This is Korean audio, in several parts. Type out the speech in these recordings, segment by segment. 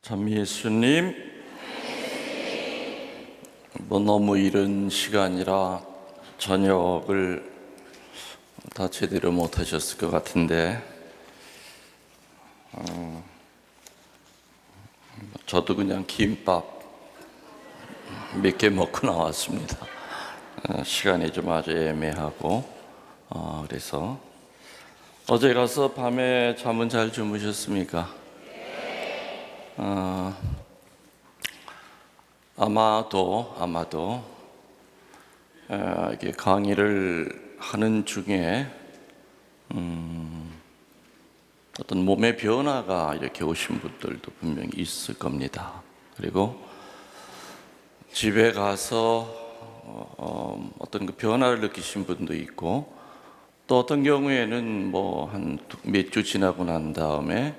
참 예수님, 너무 이른 시간이라 저녁을 다 제대로 못 하셨을 것 같은데 저도 그냥 김밥 몇 개 먹고 나왔습니다. 시간이 좀 아주 애매하고 그래서 어제 가서 밤에 잠은 잘 주무셨습니까? 아마도 이게 강의를 하는 중에 어떤 몸의 변화가 이렇게 오신 분들도 분명히 있을 겁니다. 그리고 집에 가서 어떤 그 변화를 느끼신 분도 있고, 또 어떤 경우에는 뭐 한 몇 주 지나고 난 다음에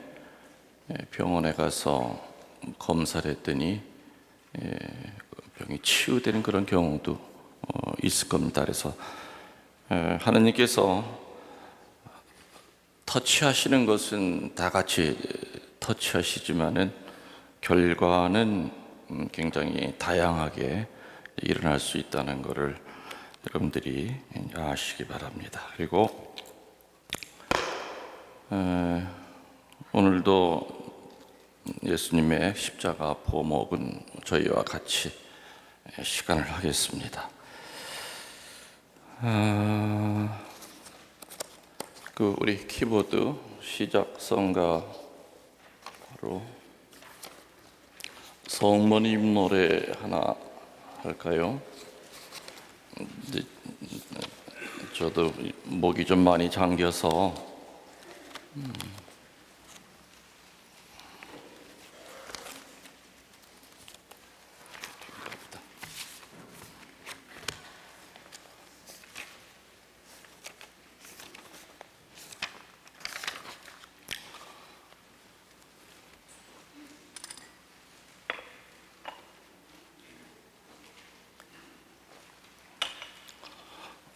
병원에 가서 검사를 했더니 병이 치유되는 그런 경우도 있을 겁니다. 그래서 하나님께서 터치하시는 것은 다 같이 터치하시지만은 결과는 굉장히 다양하게 일어날 수 있다는 것을 여러분들이 아시기 바랍니다. 그리고 오늘도 예수님의 십자가 보목은 저희와 같이 시간을 하겠습니다. 우리 키보드 시작 성가로 성모님 노래 하나 할까요? 저도 목이 좀 많이 잠겨서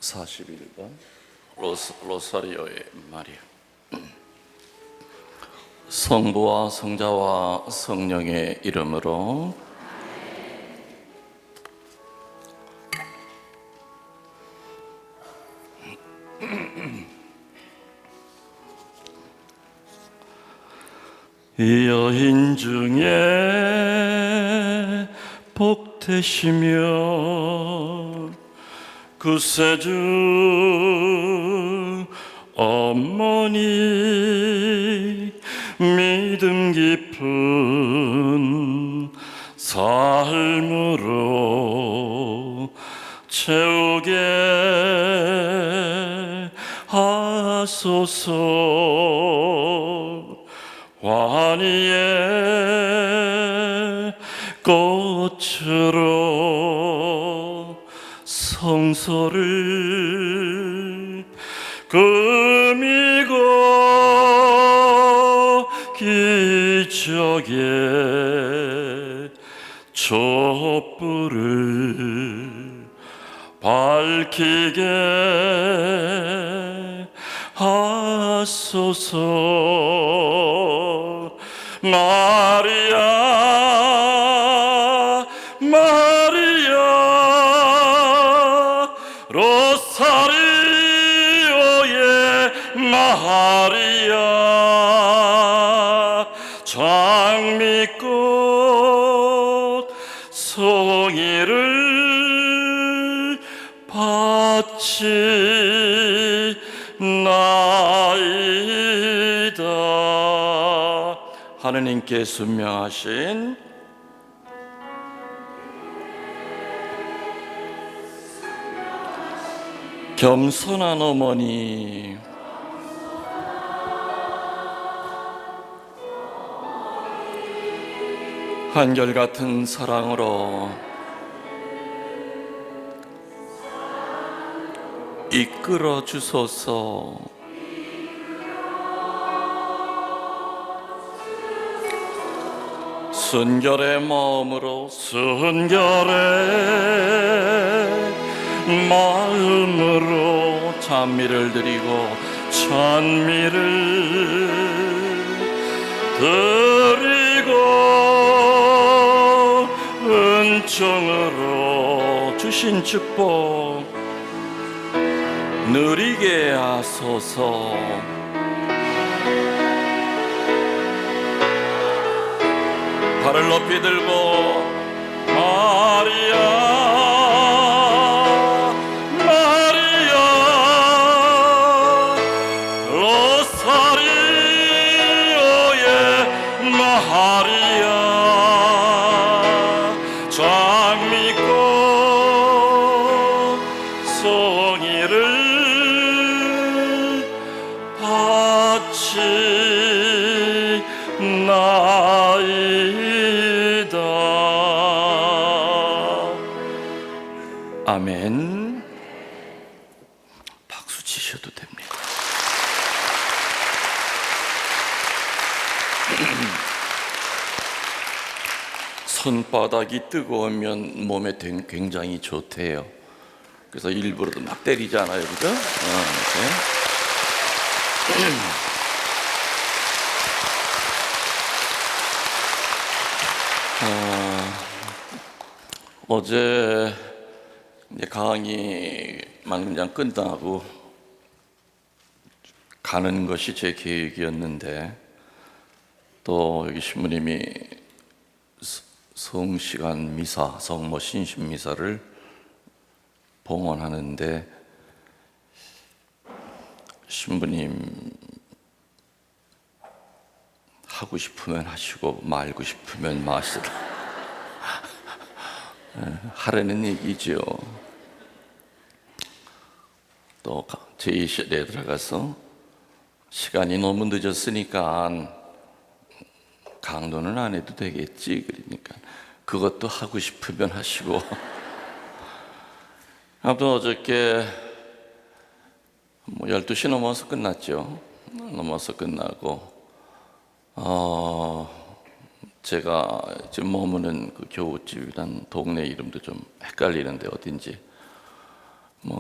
(41번) 로사리오의 마리아. 성부와 성자와 성령의 이름으로. 이 여인 중에 복되시며 구세주 어머니, 믿음 깊은 삶으로 채우게 하소서. 환희의 꽃으로 성소를 꾸미고 기적의 촛불을 밝히게 하소서. 마리아, 마리아, 로사리오의 마리아, 장미꽃 송이를 바치나이다. 하느님께 순명하신 겸손한 어머니, 한결같은 사랑으로 이끌어 주소서. 순결의 마음으로, 순결의 마음으로 찬미를 드리고 찬미를 드리고 은총으로 주신 축복 누리게 하소서. 발을 높이 들고 마리아 마리아 로사리오의 마리아 장미꽃 송이를 바치나이다. 아멘. 박수 치셔도 됩니다. 손바닥이 뜨거우면 몸에 굉장히 좋대요. 그래서 일부러도 막 때리잖아요, 그죠? 어제 이제 강의만 그냥 끝나고 가는 것이 제 계획이었는데, 또 여기 신부님이 성시간 미사, 성모 신신 미사를 봉헌하는데, 신부님 하고 싶으면 하시고 말고 싶으면 마시라 하라는 얘기죠. 또 제2실에 들어가서 시간이 너무 늦었으니까 강론은 안 해도 되겠지, 그러니까 그것도 하고 싶으면 하시고 아무튼 어저께 12시 넘어서 끝났죠. 넘어서 끝나고 제가 지금 머무는 그 교우집이란 동네 이름도 좀 헷갈리는데 어딘지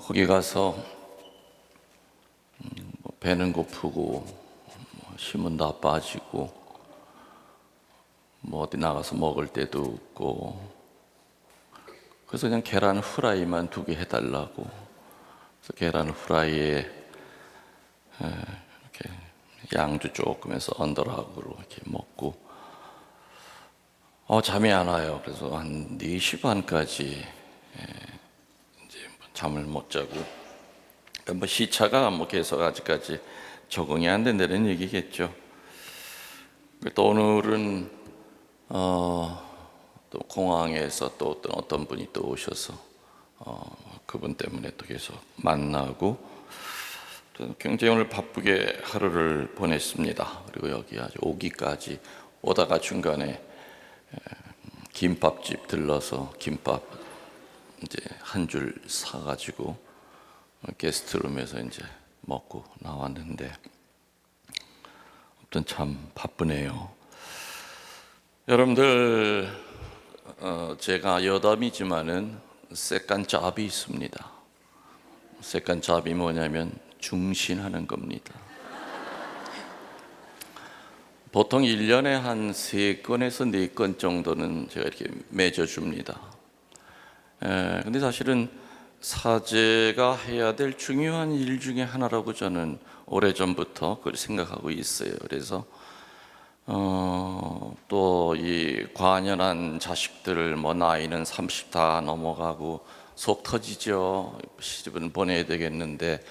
거기 가서 배는 고프고 힘은 다 빠지고 어디 나가서 먹을 데도 없고, 그래서 그냥 계란 후라이만 2개 해달라고. 그래서 계란 후라이에 이렇게 양주 조금 해서 언더락으로 이렇게 먹고 잠이 안 와요. 그래서 한 4시 반까지 이제 잠을 못 자고, 시차가 계속 아직까지 적응이 안 된다는 얘기겠죠. 또 오늘은 또 공항에서 또 어떤 분이 또 오셔서 그분 때문에 또 계속 만나고, 또 굉장히 오늘 바쁘게 하루를 보냈습니다. 그리고 여기 아주 오기까지 오다가 중간에 김밥집 들러서 김밥 이제 한 줄 사가지고 게스트룸에서 이제 먹고 나왔는데, 아무튼 참 바쁘네요. 여러분들, 제가 여담이지만은 세컨 잡이 있습니다. 세컨 잡이 뭐냐면 중신하는 겁니다. 보통 1년에 한 3건에서 4건 정도는 제가 이렇게 맺어줍니다. 근데 사실은 사제가 해야 될 중요한 일 중에 하나라고 저는 오래전부터 그걸 생각하고 있어요. 그래서 또 이 관연한 자식들을 나이는 30 다 넘어가고 속 터지죠. 시집은 보내야 되겠는데,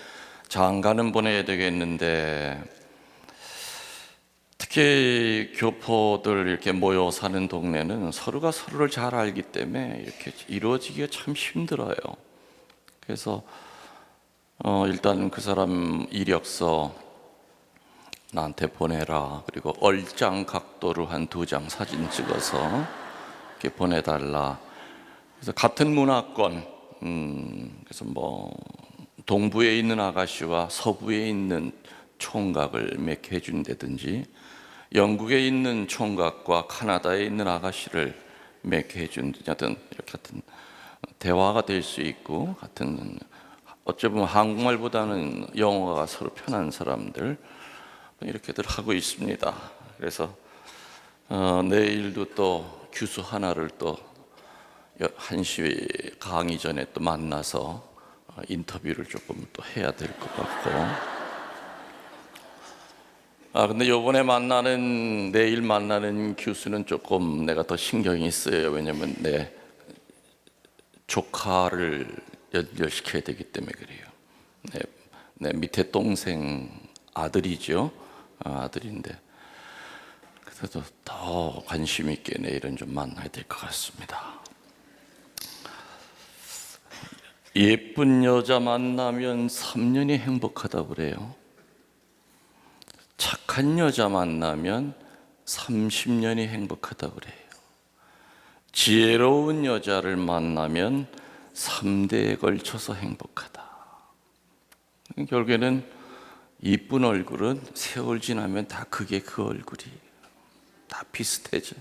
장가는 보내야 되겠는데, 특히 교포들 이렇게 모여 사는 동네는 서로가 서로를 잘 알기 때문에 이렇게 이루어지기가 참 힘들어요. 그래서 일단 그 사람 이력서 나한테 보내라. 그리고 얼짱 각도로 한 2장 사진 찍어서 이렇게 보내달라. 그래서 같은 문화권, 그래서 동부에 있는 아가씨와 서부에 있는 총각을 몇 해준다든지, 영국에 있는 총각과 카나다에 있는 아가씨를 몇 해준다든지, 이렇게 같은 대화가 될 수 있고, 같은 어찌 보면 한국말보다는 영어가 서로 편한 사람들 이렇게들 하고 있습니다. 그래서 내일도 또 규수 하나를 또 1시 강의 전에 또 만나서 인터뷰를 조금 또 해야 될 것 같고. 근데 내일 만나는 교수는 조금 내가 더 신경이 쓰여요. 왜냐면 내 조카를 연결시켜야 되기 때문에 그래요. 내 밑에 동생 아들이죠. 아들인데 그래도 더 관심 있게 내일은 좀 만나야 될 것 같습니다. 예쁜 여자 만나면 3년이 행복하다고 그래요. 착한 여자 만나면 30년이 행복하다고 그래요. 지혜로운 여자를 만나면 3대에 걸쳐서 행복하다. 결국에는 이쁜 얼굴은 세월 지나면 다 그게 그 얼굴이 다 비슷해져.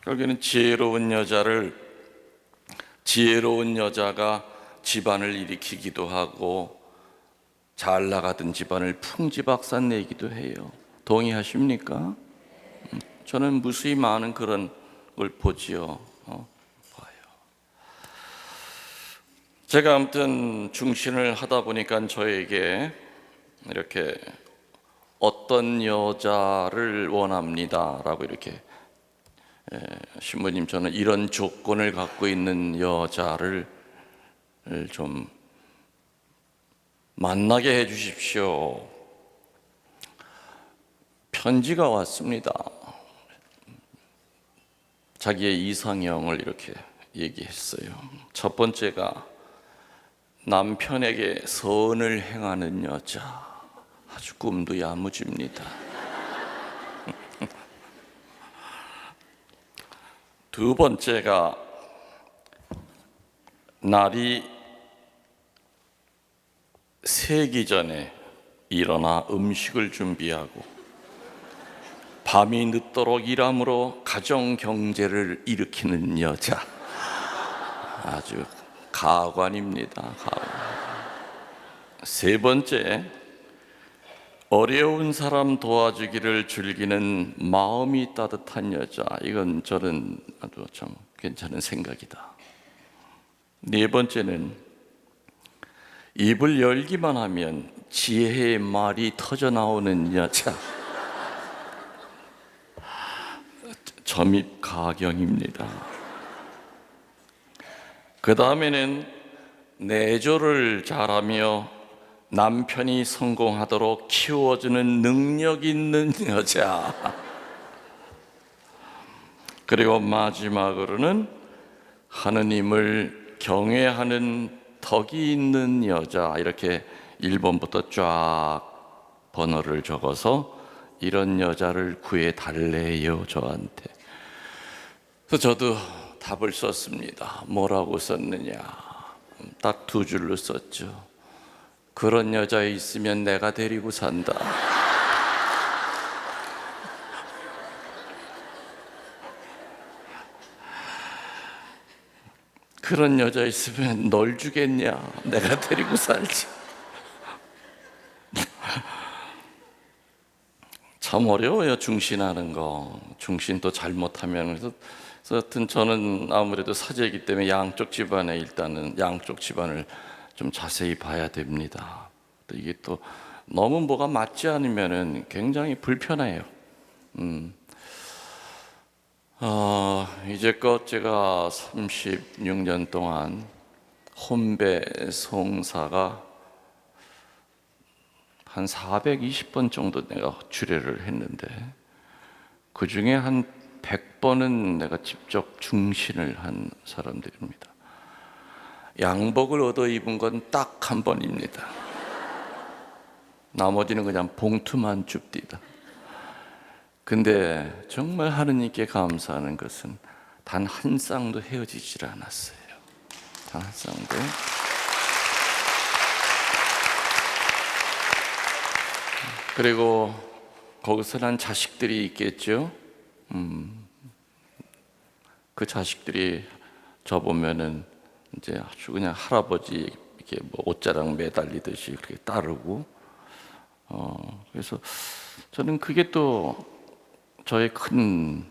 결국에는 지혜로운 여자가 집안을 일으키기도 하고 잘 나가던 집안을 풍지박산 내기도 해요. 동의하십니까? 저는 무수히 많은 그런 걸 보지요. 봐요. 제가 아무튼 중신을 하다 보니까 저에게 이렇게 어떤 여자를 원합니다라고 이렇게 신부님 저는 이런 조건을 갖고 있는 여자를 좀 만나게 해 주십시오. 편지가 왔습니다. 자기의 이상형을 이렇게 얘기했어요. 첫 번째가 남편에게 선을 행하는 여자. 아주 꿈도 야무집니다. 두 번째가 날이 새기 전에 일어나 음식을 준비하고 밤이 늦도록 일함으로 가정 경제를 일으키는 여자. 아주 가관입니다. 가관. 세 번째, 어려운 사람 도와주기를 즐기는 마음이 따뜻한 여자. 이건 저는 아주 참 괜찮은 생각이다. 네 번째는 입을 열기만 하면 지혜의 말이 터져 나오는 여자. 점입 가경입니다. 그 다음에는 내조를 잘하며 남편이 성공하도록 키워주는 능력 있는 여자. 그리고 마지막으로는 하느님을 경외하는 덕이 있는 여자. 이렇게 1번부터 쫙 번호를 적어서 이런 여자를 구해 달래요, 저한테. 그래서 저도 답을 썼습니다. 뭐라고 썼느냐? 딱 2줄로 썼죠. 그런 여자 있으면 내가 데리고 산다. 그런 여자 있으면 널 주겠냐? 내가 데리고 살지. 참 어려워요, 중신하는 거. 중신도 잘못하면. 그래서 하여튼 저는 아무래도 사제이기 때문에 양쪽 집안을 좀 자세히 봐야 됩니다. 또 이게 또 너무 뭐가 맞지 않으면 굉장히 불편해요. 이제껏 제가 36년 동안 혼배 송사가 한 420번 정도 내가 주례를 했는데 그 중에 한 100번은 내가 직접 중신을 한 사람들입니다. 양복을 얻어 입은 건 딱 1번입니다. 나머지는 그냥 봉투만 줍디다. 근데 정말 하느님께 감사하는 것은 단 한 쌍도 헤어지질 않았어요. 단 한 쌍도. 그리고 거기서 난 자식들이 있겠죠. 그 자식들이 저 보면은 이제 아주 그냥 할아버지 이렇게 뭐 옷자락 매달리듯이 그렇게 따르고, 그래서 저는 그게 또 저의 큰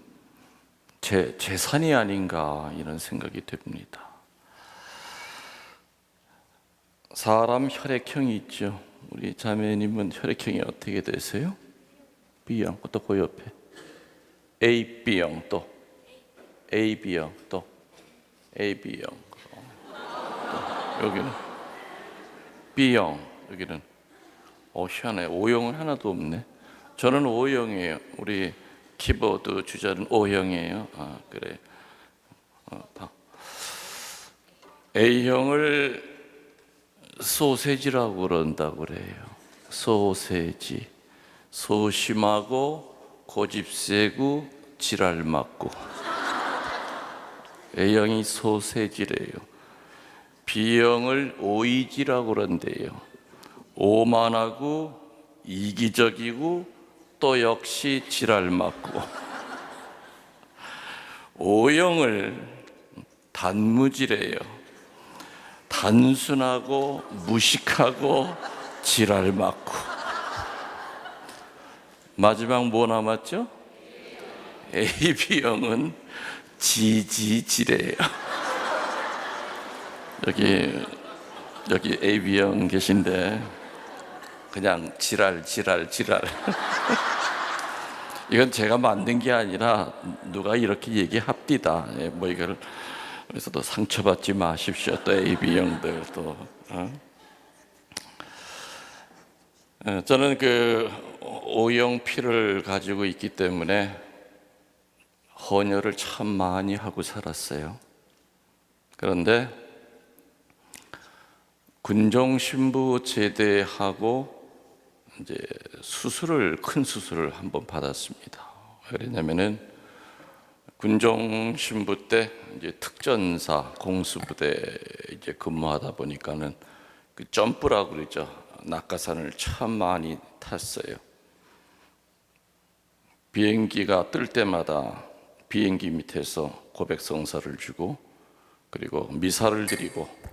제 재산이 아닌가 이런 생각이 듭니다. 사람 혈액형이 있죠. 우리 자매님은 혈액형이 어떻게 되세요? B형, 또 그 옆에 AB형, 또 AB형, 또 AB형, 또 여기는 B형, 여기는 희한해. O형은 하나도 없네. 저는 O형이에요. 우리 키보드 주자는 O형이에요. 그래. A형을 소세지라고 그런다고 그래요. 소세지. 소심하고 고집세고 지랄 맞고. A형이 소세지래요. B형을 오이지라고 그런대요. 오만하고 이기적이고 또 역시 지랄 맞고. O형을 단무지래요. 단순하고 무식하고 지랄 맞고. 마지막 뭐 남았죠? AB형은 지지지래요. 여기 AB형 계신데 그냥 지랄. 이건 제가 만든 게 아니라 누가 이렇게 얘기합디다. 뭐 이걸 그래서 또 상처받지 마십시오. 또 AB형들 또. 저는 그 O형 피를 가지고 있기 때문에 헌혈을 참 많이 하고 살았어요. 그런데 군종 신부 제대하고 이제 큰 수술을 한번 받았습니다. 그러냐면은 군종 신부 때 이제 특전사 공수부대 이제 근무하다 보니까는 그 점프라고 그러죠. 낙하산을 참 많이 탔어요. 비행기가 뜰 때마다 비행기 밑에서 고백성사를 주고 그리고 미사를 드리고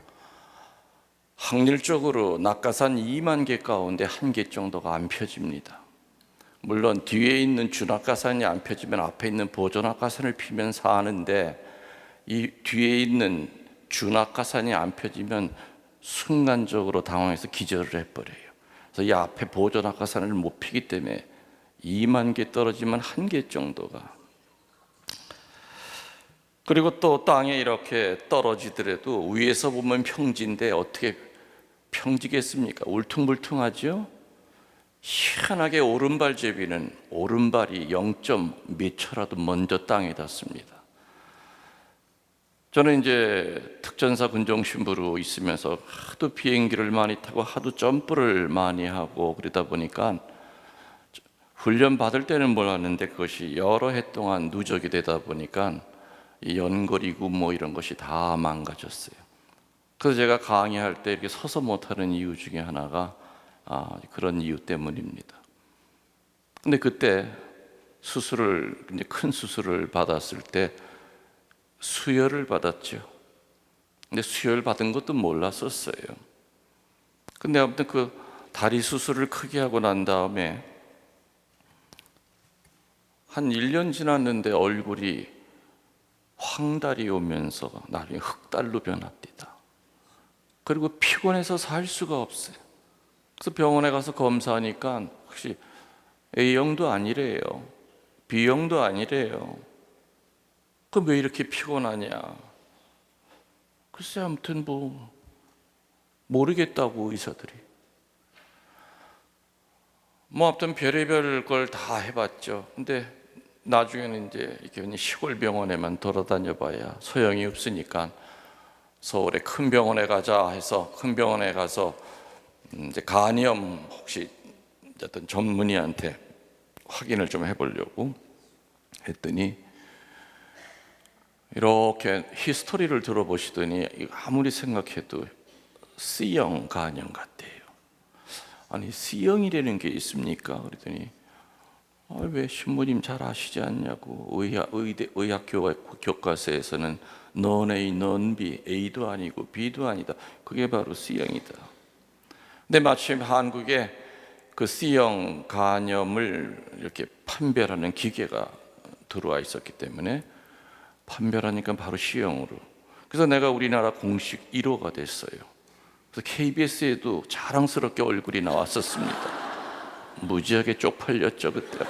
확률적으로 낙하산 2만 개 가운데 1개 정도가 안 펴집니다. 물론 뒤에 있는 주낙하산이 안 펴지면 앞에 있는 보조낙하산을 피면서 하는데 이 뒤에 있는 주낙하산이 안 펴지면 순간적으로 당황해서 기절을 해버려요. 그래서 이 앞에 보조낙하산을 못 피기 때문에 2만 개 떨어지면 1개 정도가. 그리고 또 땅에 이렇게 떨어지더라도 위에서 보면 평지인데 어떻게 평지겠습니까? 울퉁불퉁하죠? 희한하게 오른발제비는 오른발이 0몇 초라도 먼저 땅에 닿습니다. 저는 이제 특전사 군종신부로 있으면서 하도 비행기를 많이 타고 하도 점프를 많이 하고 그러다 보니까 훈련 받을 때는 몰랐는데 그것이 여러 해 동안 누적이 되다 보니까 이 연골이고 뭐 이런 것이 다 망가졌어요. 그래서 제가 강의할 때 이렇게 서서 못하는 이유 중에 하나가 그런 이유 때문입니다. 근데 그때 수술을 이제 큰 수술을 받았을 때 수혈을 받았죠. 근데 수혈 받은 것도 몰랐었어요. 근데 아무튼 그 다리 수술을 크게 하고 난 다음에 한 1년 지났는데 얼굴이 황달이 오면서 나중에 흑달로 변합니다. 그리고 피곤해서 살 수가 없어요. 그래서 병원에 가서 검사하니까 혹시 A형도 아니래요. B형도 아니래요. 그럼 왜 이렇게 피곤하냐? 글쎄 아무튼 뭐 모르겠다고 의사들이. 뭐 아무튼 별의별 걸 다 해봤죠. 근데 나중에는 이제 이렇게 시골 병원에만 돌아다녀 봐야 소용이 없으니까 서울에 큰 병원에 가자 해서 큰 병원에 가서 이제 간염 혹시 어떤 전문의한테 확인을 좀 해보려고 했더니 이렇게 히스토리를 들어보시더니 아무리 생각해도 C형 간염 같대요. 아니 C형이라는 게 있습니까? 그랬더니 왜 신부님 잘 아시지 않냐고. 의학 교과서에서는 non A, non B, A도 아니고 B도 아니다. 그게 바로 C형이다. 근데 마침 한국에 그 C형 간염을 이렇게 판별하는 기계가 들어와 있었기 때문에 판별하니까 바로 시형으로. 그래서 내가 우리나라 공식 1호가 됐어요. 그래서 KBS에도 자랑스럽게 얼굴이 나왔었습니다. 무지하게 쪽팔렸죠 그때.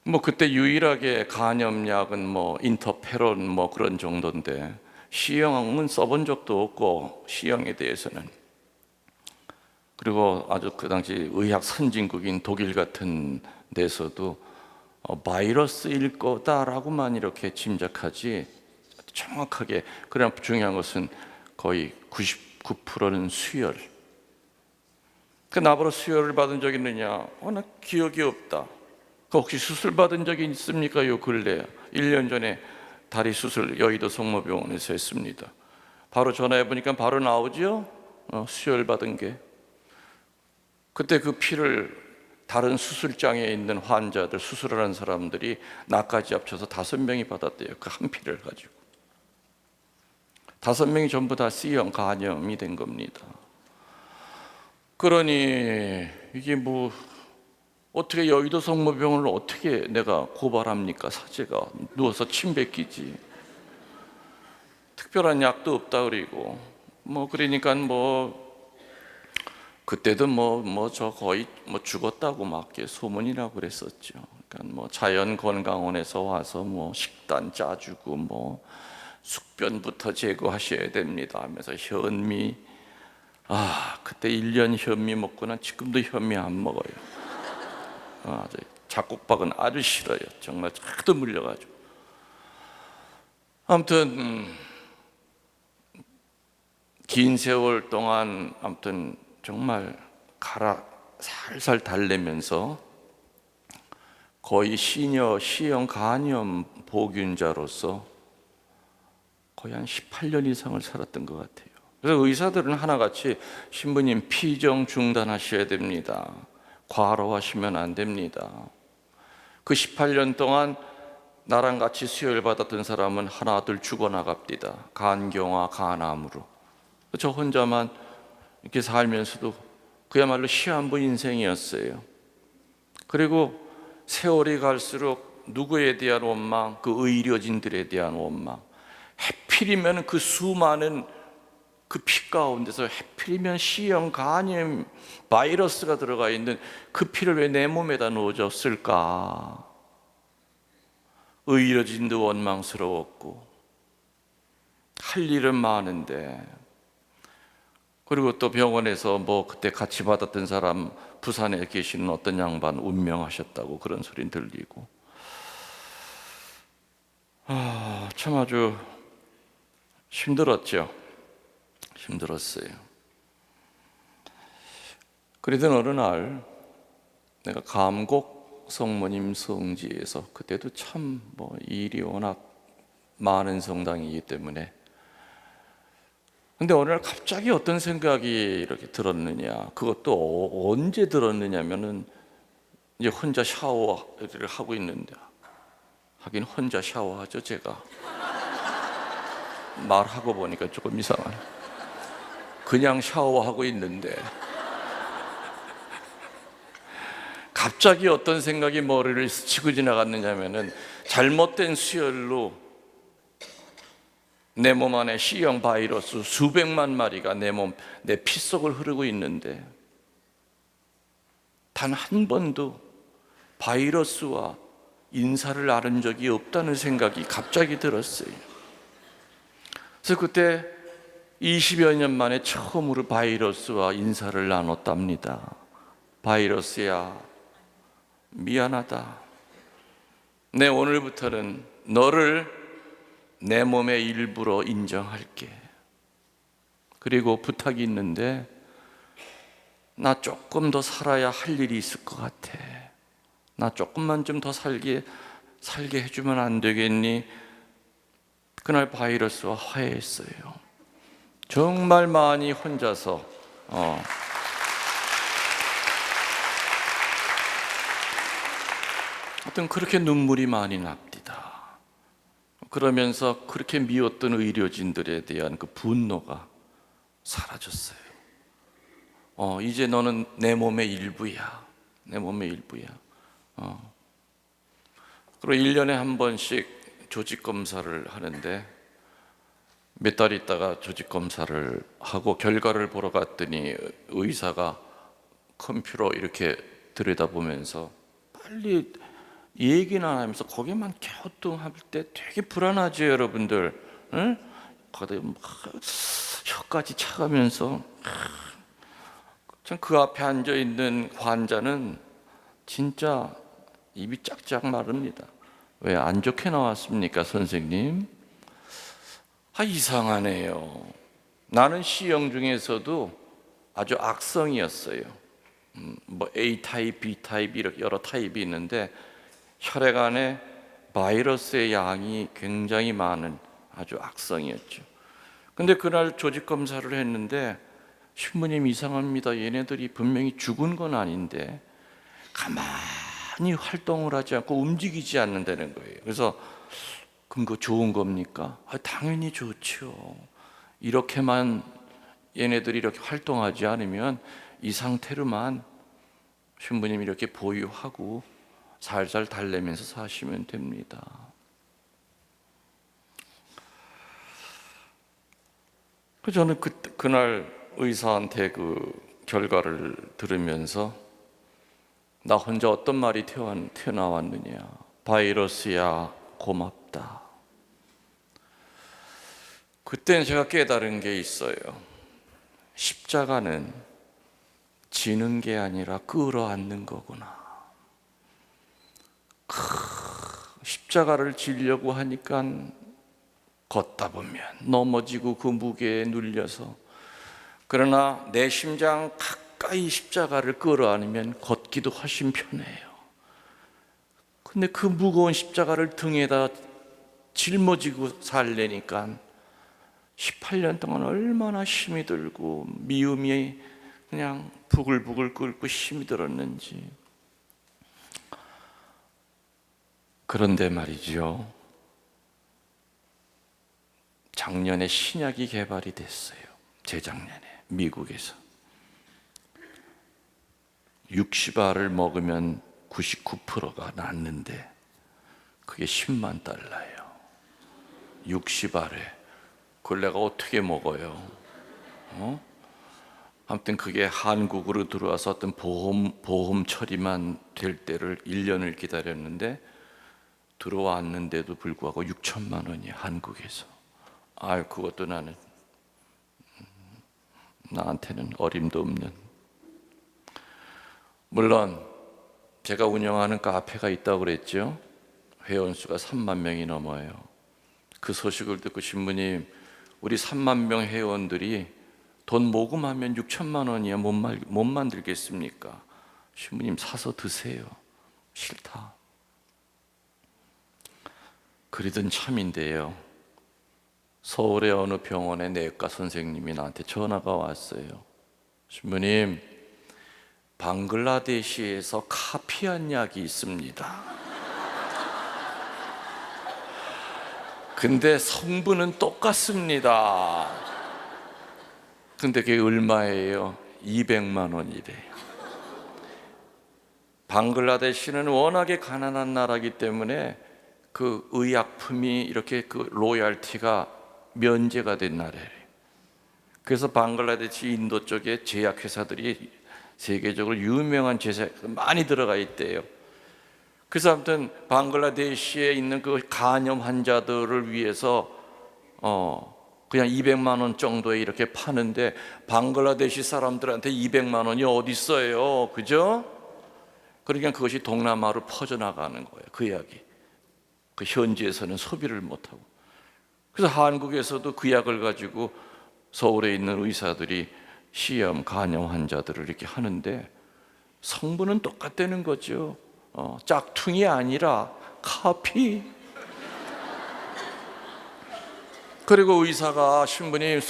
뭐 그때 유일하게 간염약은 뭐 인터페론 뭐 그런 정도인데 C형은 써본 적도 없고 C형에 대해서는. 그리고 아주 그 당시 의학 선진국인 독일 같은 데서도 바이러스일 거다라고만 이렇게 짐작하지 정확하게. 그러나 중요한 것은 거의 99%는 수혈. 그 나보러 수혈을 받은 적 있느냐? 나 기억이 없다. 그 혹시 수술 받은 적이 있습니까? 요 근래 1년 전에 다리 수술 여의도 성모병원에서 했습니다. 바로 전화해 보니까 바로 나오죠. 수혈 받은 게. 그때 그 피를 다른 수술장에 있는 환자들, 수술하는 사람들이 나까지 합쳐서 5명이 받았대요. 그 한 피를 가지고 5명이 전부 다 C형 간염이 된 겁니다. 그러니 이게 뭐 어떻게 여의도 성모병원을 어떻게 내가 고발합니까? 사제가 누워서 침 뱉기지. 특별한 약도 없다 그리고 뭐 그러니까 뭐 그때도 저 거의 뭐 죽었다고 막 이렇게 소문이라고 그랬었죠. 그러니까 뭐 자연건강원에서 와서 뭐 식단 짜주고 뭐 숙변부터 제거하셔야 됩니다 하면서 현미. 그때 1년 현미 먹고는 지금도 현미 안 먹어요. 잡곡밥은 아주 싫어요. 정말 하도 물려가지고. 아무튼 긴 세월 동안 아무튼 정말 살살 달래면서 거의 C형 간염 보균자로서 거의 한 18년 이상을 살았던 것 같아요. 그래서 의사들은 하나같이 신부님 피정 중단하셔야 됩니다. 과로하시면 안 됩니다. 그 18년 동안 나랑 같이 수혈 받았던 사람은 하나둘 죽어나갑니다. 간경화, 간암으로. 저 혼자만 이렇게 살면서도 그야말로 시한부 인생이었어요. 그리고 세월이 갈수록 누구에 대한 원망, 그 의료진들에 대한 원망. 하필이면 그 수많은 그 피 가운데서 하필이면 C형 간염 바이러스가 들어가 있는 그 피를 왜 내 몸에다 넣어줬을까? 의료진도 원망스러웠고 할 일은 많은데. 그리고 또 병원에서 뭐 그때 같이 받았던 사람 부산에 계시는 어떤 양반 운명하셨다고 그런 소리 들리고. 참 아주 힘들었죠. 힘들었어요. 그러던 어느 날 내가 감곡 성모님 성지에서, 그때도 참 뭐 일이 워낙 많은 성당이기 때문에, 근데 어느 날 갑자기 어떤 생각이 이렇게 들었느냐. 그것도 언제 들었느냐면은 이제 혼자 샤워를 하고 있는데, 하긴 혼자 샤워하죠 제가. 말하고 보니까 조금 이상하네. 그냥 샤워하고 있는데 갑자기 어떤 생각이 머리를 스치고 지나갔느냐면은 잘못된 수혈로 내 몸 안에 C형 바이러스 수백만 마리가 내 피 속을 흐르고 있는데 단 한 번도 바이러스와 인사를 나눈 적이 없다는 생각이 갑자기 들었어요. 그래서 그때 20여 년 만에 처음으로 바이러스와 인사를 나눴답니다. 바이러스야, 미안하다. 내 오늘부터는 너를 내 몸의 일부로 인정할게. 그리고 부탁이 있는데, 나 조금 더 살아야 할 일이 있을 것 같아. 나 조금만 좀 더 살게 해주면 안 되겠니? 그날 바이러스와 화해했어요. 정말 많이 혼자서 하여튼 그렇게 눈물이 많이 납니다. 그러면서 그렇게 미웠던 의료진들에 대한 그 분노가 사라졌어요. 이제 너는 내 몸의 일부야. 내 몸의 일부야. 그리고 1년에 한 번씩 조직 검사를 하는데 몇 달 있다가 조직 검사를 하고 결과를 보러 갔더니 의사가 컴퓨터 이렇게 들여다보면서 빨리 얘기는 안 하면서 거기만 갸우뚱할 때 되게 불안하죠, 여러분들. 응? 거기다 막 혀까지 차가면서 참 그 앞에 앉아 있는 환자는 진짜 입이 짝짝 마릅니다. 왜 안 좋게 나왔습니까, 선생님? 이상하네요. 나는 C형 중에서도 아주 악성이었어요. 뭐 A 타입, B 타입 이렇게 여러 타입이 있는데 혈액 안에 바이러스의 양이 굉장히 많은 아주 악성이었죠. 근데 그날 조직 검사를 했는데 신부님 이상합니다. 얘네들이 분명히 죽은 건 아닌데 가만히 활동을 하지 않고 움직이지 않는다는 거예요. 그래서 그럼 그거 좋은 겁니까? 당연히 좋죠. 이렇게만 얘네들이 이렇게 활동하지 않으면 이 상태로만 신부님이 이렇게 보유하고 살살 달래면서 사시면 됩니다. 저는 그날 의사한테 그 결과를 들으면서 나 혼자 어떤 말이 튀어나왔느냐. 바이러스야 고맙다. 그때는 제가 깨달은 게 있어요. 십자가는 지는 게 아니라 끌어안는 거구나. 십자가를 지려고 하니까 걷다 보면 넘어지고 그 무게에 눌려서, 그러나 내 심장 가까이 십자가를 끌어안으면 걷기도 훨씬 편해요. 근데 그 무거운 십자가를 등에다 짊어지고 살려니까 18년 동안 얼마나 힘이 들고 미움이 그냥 부글부글 끓고 힘이 들었는지. 그런데 말이죠, 작년에 신약이 개발이 됐어요. 재작년에 미국에서 60알을 먹으면 99%가 낫는데 그게 10만 달러예요. 60알에 그걸 내가 어떻게 먹어요? 아무튼 그게 한국으로 들어와서 어떤 보험 처리만 될 때를 1년을 기다렸는데 들어왔는데도 불구하고 6천만 원이 한국에서. 그것도 나한테는 어림도 없는. 물론 제가 운영하는 카페가 있다고 그랬죠. 회원수가 3만 명이 넘어요. 그 소식을 듣고 신부님, 우리 3만 명 회원들이 돈 모금하면 6천만 원이야 못 만들겠습니까? 신부님 사서 드세요. 싫다. 그러던 참인데요, 서울의 어느 병원의 내과 선생님이 나한테 전화가 왔어요. 신부님, 방글라데시에서 카피한 약이 있습니다. 근데 성분은 똑같습니다. 근데 그게 얼마예요? 200만 원이래요. 방글라데시는 워낙에 가난한 나라이기 때문에 그 의약품이 이렇게 그 로열티가 면제가 된 나라예요. 그래서 방글라데시 인도 쪽에 제약회사들이 세계적으로 유명한 제약 많이 들어가 있대요. 그래서 아무튼 방글라데시에 있는 그 간염 환자들을 위해서 그냥 200만 원 정도에 이렇게 파는데 방글라데시 사람들한테 200만 원이 어디 있어요, 그죠? 그러니까 그것이 동남아로 퍼져나가는 거예요. 그 약이 그 현지에서는 소비를 못하고. 그래서 한국에서도 그 약을 가지고 서울에 있는 의사들이 시염, 간염 환자들을 이렇게 하는데 성분은 똑같다는 거죠. 짝퉁이 아니라 카피. 그리고 의사가 신부님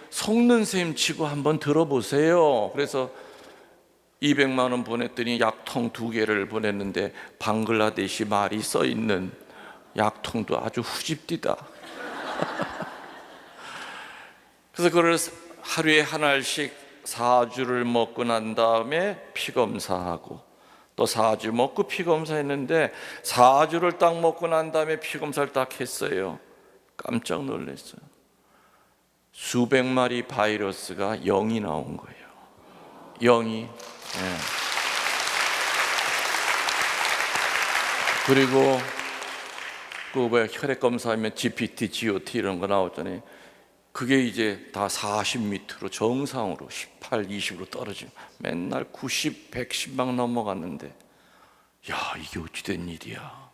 속는 셈 치고 한번 들어보세요. 그래서 200만 원 보냈더니 약통 2개를 보냈는데 방글라데시 말이 써 있는 약통도 아주 후집디다. 그래서 그걸 하루에 한 알씩 4주를 먹고 난 다음에 피 검사하고 또 4주 먹고 피검사했는데 4주를 딱 먹고 난 다음에 피검사를 딱 했어요. 깜짝 놀랐어요. 수백 마리 바이러스가 0이 나온 거예요. 0이. 예. 그리고 혈액 검사하면 GPT, GOT 이런 거 나오잖아요. 그게 이제 다 40 밑으로 정상으로 18, 20으로 떨어지고 맨날 90, 110 막 넘어갔는데, 야, 이게 어찌 된 일이야.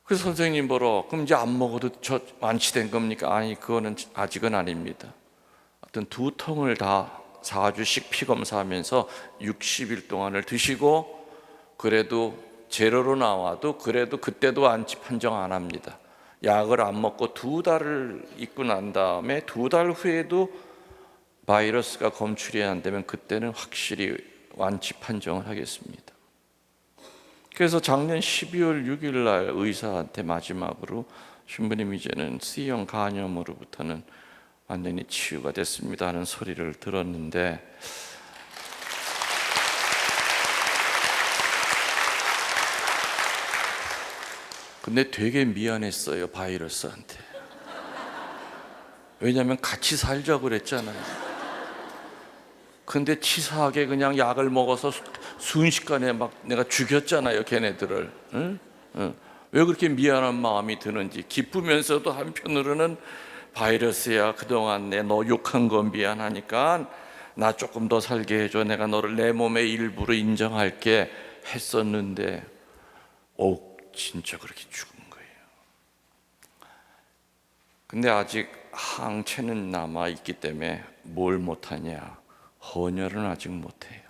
그래서 선생님 보러, 그럼 이제 안 먹어도 완치된 겁니까? 아니, 그거는 아직은 아닙니다. 어떤 2통을 다 4주씩 피검사하면서 60일 동안을 드시고, 그래도 제로로 나와도 그래도 그때도 완치 판정 안 합니다. 약을 안 먹고 2달을 있고 난 다음에 2달 후에도 바이러스가 검출이 안 되면 그때는 확실히 완치 판정을 하겠습니다. 그래서 작년 12월 6일 날 의사한테 마지막으로 신부님 이제는 C형 간염으로부터는 완전히 치유가 됐습니다 하는 소리를 들었는데, 근데 되게 미안했어요, 바이러스한테. 왜냐하면 같이 살자고 그랬잖아요. 근데 치사하게 그냥 약을 먹어서 순식간에 막 내가 죽였잖아요, 걔네들을. 응? 응. 왜 그렇게 미안한 마음이 드는지, 기쁘면서도 한편으로는 바이러스야, 그동안 너 욕한 건 미안하니까 나 조금 더 살게 해줘, 내가 너를 내 몸의 일부로 인정할게 했었는데, 진짜 그렇게 죽은 거예요. 근데 아직 항체는 남아있기 때문에 뭘 못하냐? 헌혈은 아직 못해요.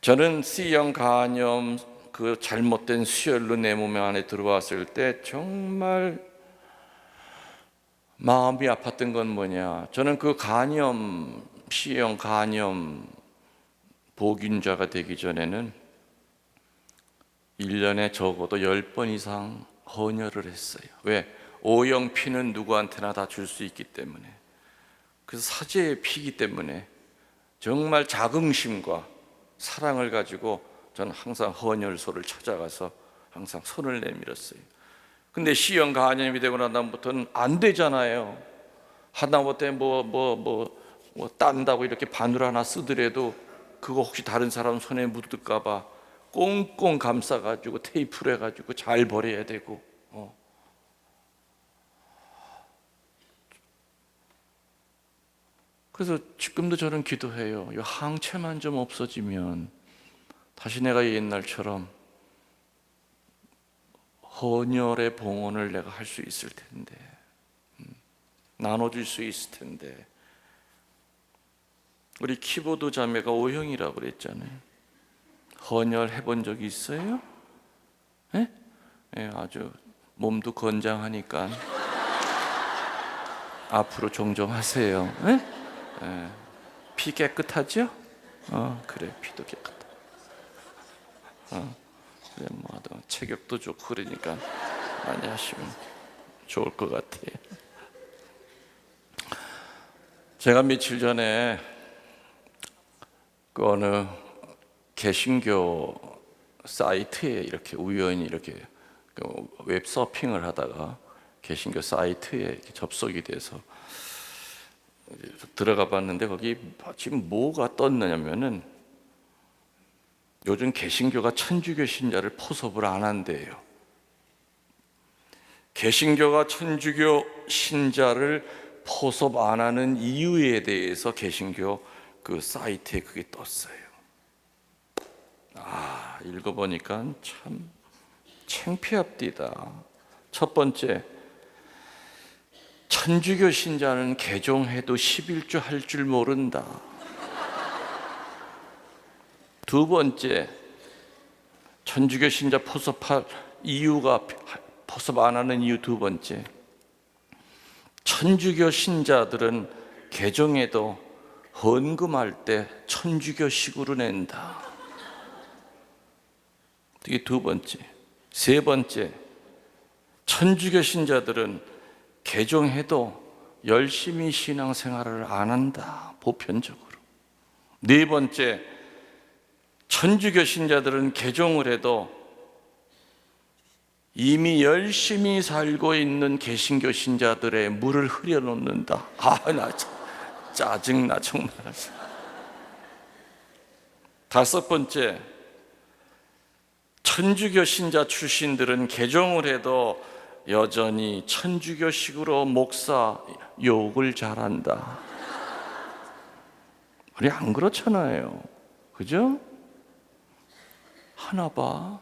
저는 C형 간염, 그 잘못된 수혈로 내 몸 안에 들어왔을 때 정말 마음이 아팠던 건 뭐냐? 저는 그 간염, C형 간염 보균자가 되기 전에는 1년에 적어도 10번 이상 헌혈을 했어요. 왜? O형 피는 누구한테나 다 줄 수 있기 때문에. 그래서 사제의 피기 때문에 정말 자긍심과 사랑을 가지고 저는 항상 헌혈소를 찾아가서 항상 손을 내밀었어요. 근데 C형 간염이 되고 난 다음부터는 안 되잖아요. 하다못해 딴다고 이렇게 바늘 하나 쓰더라도 그거 혹시 다른 사람 손에 묻을까 봐 꽁꽁 감싸가지고 테이프로 해가지고 잘 버려야 되고. 그래서 지금도 저는 기도해요. 이 항체만 좀 없어지면 다시 내가 옛날처럼 헌혈의 봉헌을 내가 할 수 있을 텐데, 나눠줄 수 있을 텐데. 우리 키보드 자매가 O형이라고 그랬잖아요. 헌혈 해본 적이 있어요? 네? 네, 아주 몸도 건장하니까 앞으로 종종 하세요. 네? 네. 피 깨끗하죠? 그래, 피도 깨끗하. 그래, 체격도 좋고 그러니까 많이 하시면 좋을 것 같아요. 제가 며칠 전에 그 어느 개신교 사이트에 이렇게 우연히 이렇게 웹 서핑을 하다가 개신교 사이트에 이렇게 접속이 돼서 들어가 봤는데, 거기 지금 뭐가 떴느냐면은 요즘 개신교가 천주교 신자를 포섭을 안 한대요. 개신교가 천주교 신자를 포섭 안 하는 이유에 대해서 개신교 그 사이트에 그게 떴어요. 읽어보니까 참 창피합디다. 첫 번째, 천주교 신자는 개종해도 11주 할 줄 모른다. 두 번째, 천주교 신자 포섭할 이유가, 포섭 안 하는 이유 두 번째, 천주교 신자들은 개종해도 헌금할 때 천주교식으로 낸다. 이게 두 번째. 세 번째, 천주교 신자들은 개종해도 열심히 신앙생활을 안 한다, 보편적으로. 네 번째, 천주교 신자들은 개종을 해도 이미 열심히 살고 있는 개신교 신자들의 물을 흐려놓는다. 나 짜증나 정말. 다섯 번째, 천주교 신자 출신들은 개종을 해도 여전히 천주교식으로 목사 욕을 잘한다. 우리 안 그렇잖아요, 그죠? 하나 봐.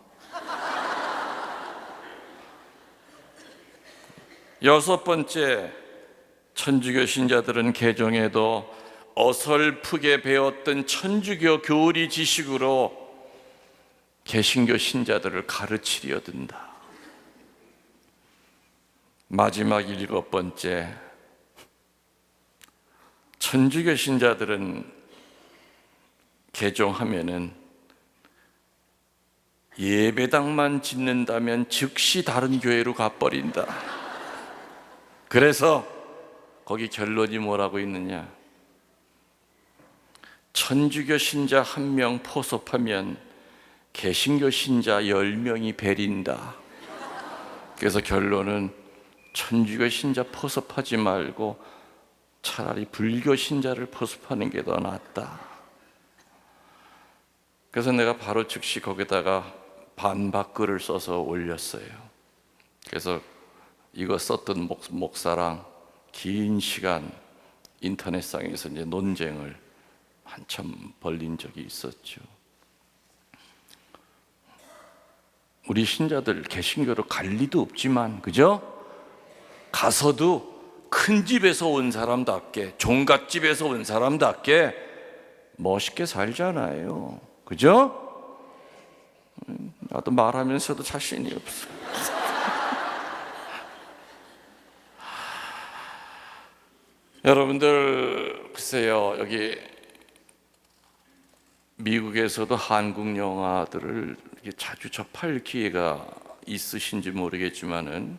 여섯 번째, 천주교 신자들은 개종해도 어설프게 배웠던 천주교 교리 지식으로 개신교 신자들을 가르치려 든다. 마지막 일곱 번째, 천주교 신자들은 개종하면은 예배당만 짓는다면 즉시 다른 교회로 가버린다. 그래서 거기 결론이 뭐라고 있느냐? 천주교 신자 1명 포섭하면 개신교 신자 10명이 베린다. 그래서 결론은 천주교 신자 포섭하지 말고 차라리 불교 신자를 포섭하는 게 더 낫다. 그래서 내가 바로 즉시 거기다가 반박글을 써서 올렸어요. 그래서 이거 썼던 목사랑 긴 시간 인터넷상에서 이제 논쟁을 한참 벌린 적이 있었죠. 우리 신자들 개신교로 갈 리도 없지만, 그죠? 가서도 큰 집에서 온 사람답게, 종갓집에서 온 사람답게 멋있게 살잖아요, 그죠? 나도 말하면서도 자신이 없어. 여러분들, 글쎄요, 여기 미국에서도 한국 영화들을 자주 접할 기회가 있으신지 모르겠지만은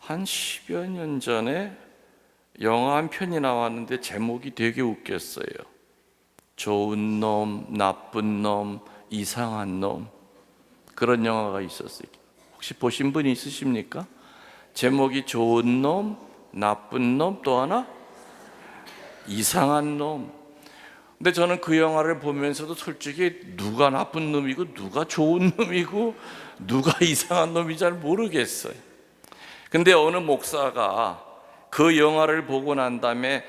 한 10여 년 전에 영화 한 편이 나왔는데 제목이 되게 웃겼어요. 좋은 놈, 나쁜 놈, 이상한 놈, 그런 영화가 있었어요. 혹시 보신 분이 있으십니까? 제목이 좋은 놈, 나쁜 놈, 또 하나 이상한 놈. 근데 저는 그 영화를 보면서도 솔직히 누가 나쁜 놈이고 누가 좋은 놈이고 누가 이상한 놈인지 잘 모르겠어요. 근데 어느 목사가 그 영화를 보고 난 다음에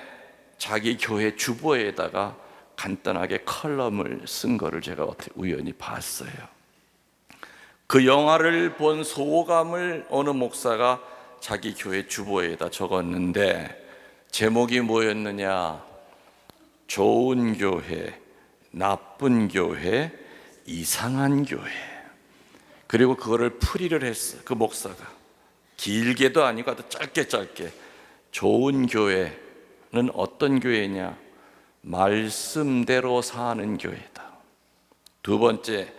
자기 교회 주보에다가 간단하게 컬럼을 쓴 거를 제가 우연히 봤어요. 그 영화를 본 소감을 어느 목사가 자기 교회 주보에다 적었는데 제목이 뭐였느냐? 좋은 교회, 나쁜 교회, 이상한 교회. 그리고 그거를 풀이를 했어. 그 목사가 길게도 아니고 아주 짧게 좋은 교회는 어떤 교회냐? 말씀대로 사는 교회다. 두 번째,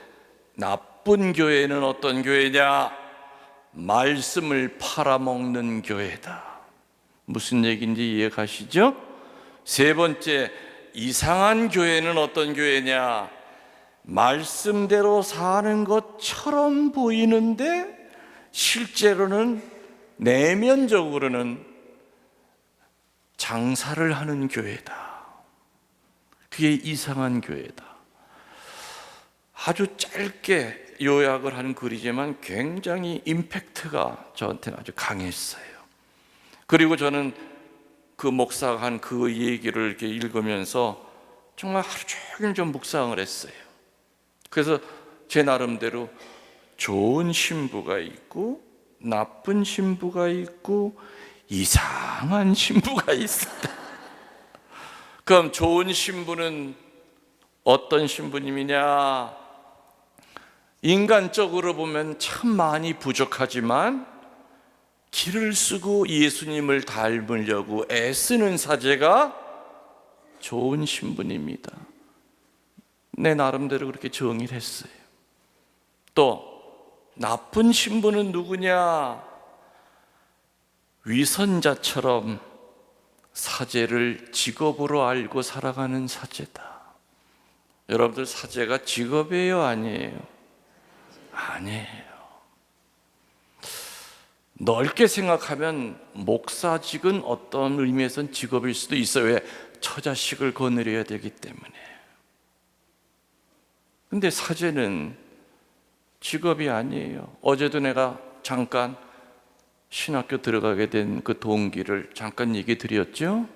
나쁜 교회는 어떤 교회냐? 말씀을 팔아먹는 교회다. 무슨 얘기인지 이해가시죠? 세 번째, 이상한 교회는 어떤 교회냐? 말씀대로 사는 것처럼 보이는데 실제로는 내면적으로는 장사를 하는 교회다. 그게 이상한 교회다. 아주 짧게 요약을 한 글이지만 굉장히 임팩트가 저한테는 아주 강했어요. 그리고 저는 그 목사가 한 그 얘기를 이렇게 읽으면서 정말 하루 종일 좀 묵상을 했어요. 그래서 제 나름대로 좋은 신부가 있고 나쁜 신부가 있고 이상한 신부가 있었다. 그럼 좋은 신부는 어떤 신부님이냐? 인간적으로 보면 참 많이 부족하지만 길을 쓰고 예수님을 닮으려고 애쓰는 사제가 좋은 신부입니다. 내 나름대로 그렇게 정의를 했어요. 또 나쁜 신부는 누구냐? 위선자처럼 사제를 직업으로 알고 살아가는 사제다. 여러분들 사제가 직업이에요, 아니에요? 아니에요. 넓게 생각하면 목사직은 어떤 의미에선 직업일 수도 있어요. 왜? 처자식을 거느려야 되기 때문에. 근데 사제는 직업이 아니에요. 어제도 내가 잠깐 신학교 들어가게 된 그 동기를 잠깐 얘기 드렸죠.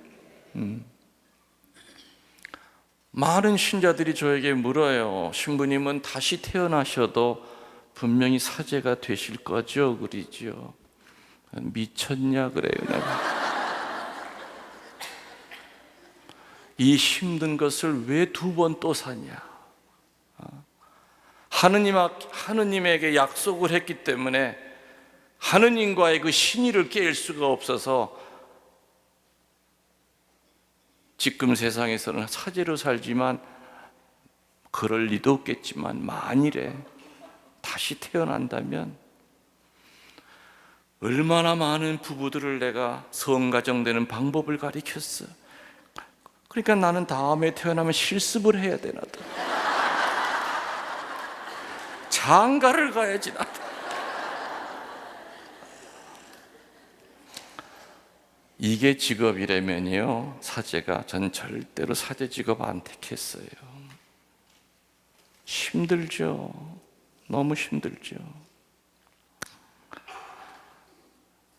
많은 신자들이 저에게 물어요. 신부님은 다시 태어나셔도 분명히 사제가 되실 거죠? 그러죠. 미쳤냐 그래요 내가. 이 힘든 것을 왜 두 번 또 사냐. 하느님에게 약속을 했기 때문에 하느님과의 그 신의를 깰 수가 없어서 지금 세상에서는 사제로 살지만 그럴 리도 없겠지만 만일에 다시 태어난다면 얼마나 많은 부부들을 내가 성가정 되는 방법을 가르쳤어. 그러니까 나는 다음에 태어나면 실습을 해야 되나 더. 장가를 가야지 나도. 이게 직업이라면요, 사제가 전 절대로 사제 직업 안 택했어요. 힘들죠. 너무 힘들죠.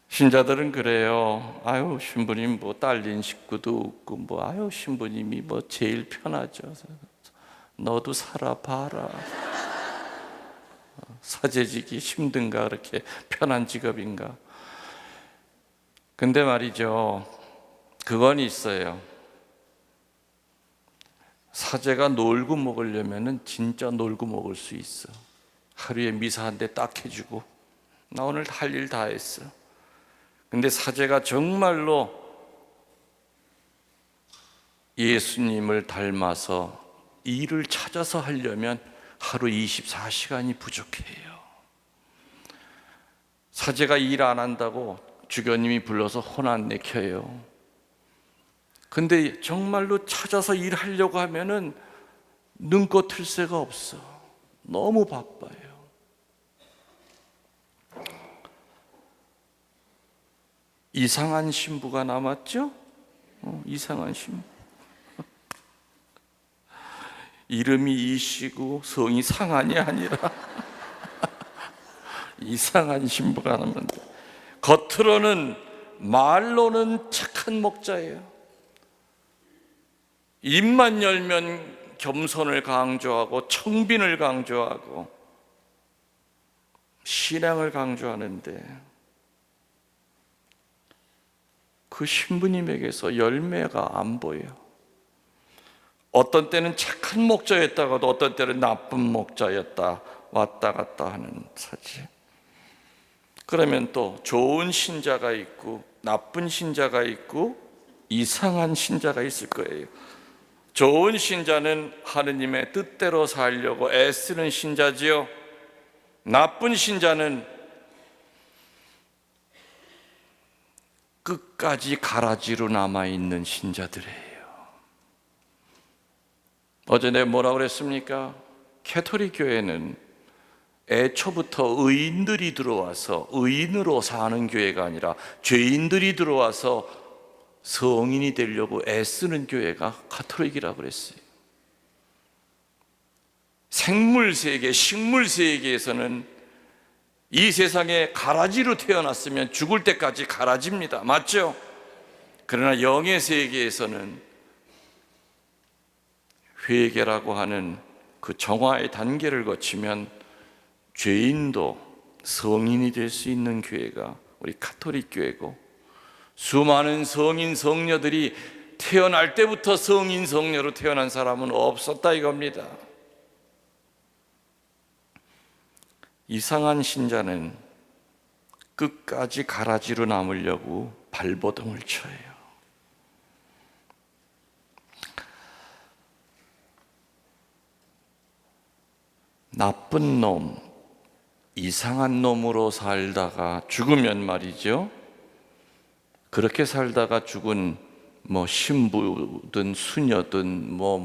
신자들은 그래요. 아유, 신부님 뭐 딸린 식구도 없고 뭐 아유, 신부님이 뭐 제일 편하죠. 너도 살아봐라. 사제직이 힘든가, 그렇게 편한 직업인가? 근데 말이죠, 그건 있어요. 사제가 놀고 먹으려면 진짜 놀고 먹을 수 있어. 하루에 미사 한 대 딱 해주고 나 오늘 할 일 다 했어. 근데 사제가 정말로 예수님을 닮아서 일을 찾아서 하려면 하루 24시간이 부족해요. 사제가 일 안 한다고 주교님이 불러서 혼 안 내켜요. 근데 정말로 찾아서 일하려고 하면은 눈꽃 틀 새가 없어. 너무 바빠요. 이상한 신부가 남았죠? 이상한 신부. 이름이 이시고 성이 상한이 아니라 이상한 신부가 남았는데, 겉으로는 말로는 착한 목자예요. 입만 열면 겸손을 강조하고 청빈을 강조하고 신앙을 강조하는데 그 신부님에게서 열매가 안 보여요. 어떤 때는 착한 목자였다가도 어떤 때는 나쁜 목자였다 왔다 갔다 하는 사제. 그러면 또 좋은 신자가 있고 나쁜 신자가 있고 이상한 신자가 있을 거예요. 좋은 신자는 하느님의 뜻대로 살려고 애쓰는 신자지요. 나쁜 신자는 끝까지 가라지로 남아있는 신자들이에요. 어제 내가 뭐라고 그랬습니까? 캐토릭 교회는 애초부터 의인들이 들어와서 의인으로 사는 교회가 아니라 죄인들이 들어와서 성인이 되려고 애쓰는 교회가 가톨릭이라고 그랬어요. 생물세계, 식물세계에서는 이 세상에 가라지로 태어났으면 죽을 때까지 가라지입니다. 맞죠? 그러나 영의 세계에서는 회개라고 하는 그 정화의 단계를 거치면 죄인도 성인이 될 수 있는 교회가 우리 가톨릭 교회고, 수많은 성인 성녀들이 태어날 때부터 성인 성녀로 태어난 사람은 없었다 이겁니다. 이상한 신자는 끝까지 가라지로 남으려고 발버둥을 쳐요. 나쁜 놈, 이상한 놈으로 살다가 죽으면 말이죠, 그렇게 살다가 죽은 뭐 신부든 수녀든 뭐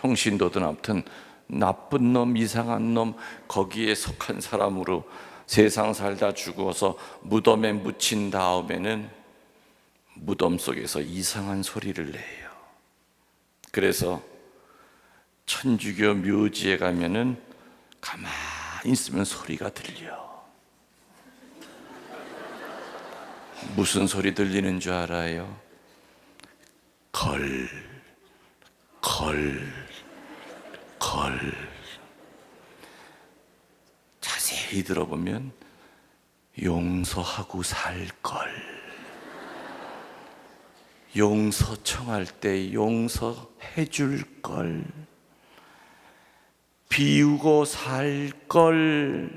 평신도든 아무튼 나쁜 놈, 이상한 놈, 거기에 속한 사람으로 세상 살다 죽어서 무덤에 묻힌 다음에는 무덤 속에서 이상한 소리를 내요. 그래서 천주교 묘지에 가면은 가만히 있으면 소리가 들려. 무슨 소리 들리는 줄 알아요? 걸, 걸, 걸. 자세히 들어보면 용서하고 살 걸. 용서 청할 때 용서해 줄 걸. 비우고 살 걸.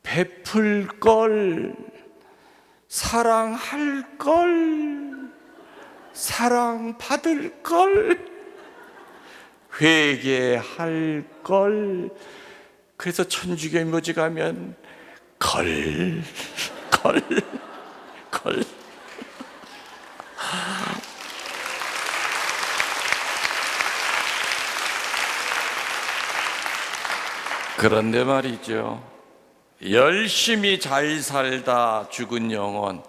베풀 걸. 사랑할 걸. 사랑받을 걸. 회개할 걸. 그래서 천주교 묘지 가면 걸, 걸, 걸. 그런데 말이죠, 열심히 잘 살다 죽은 영혼,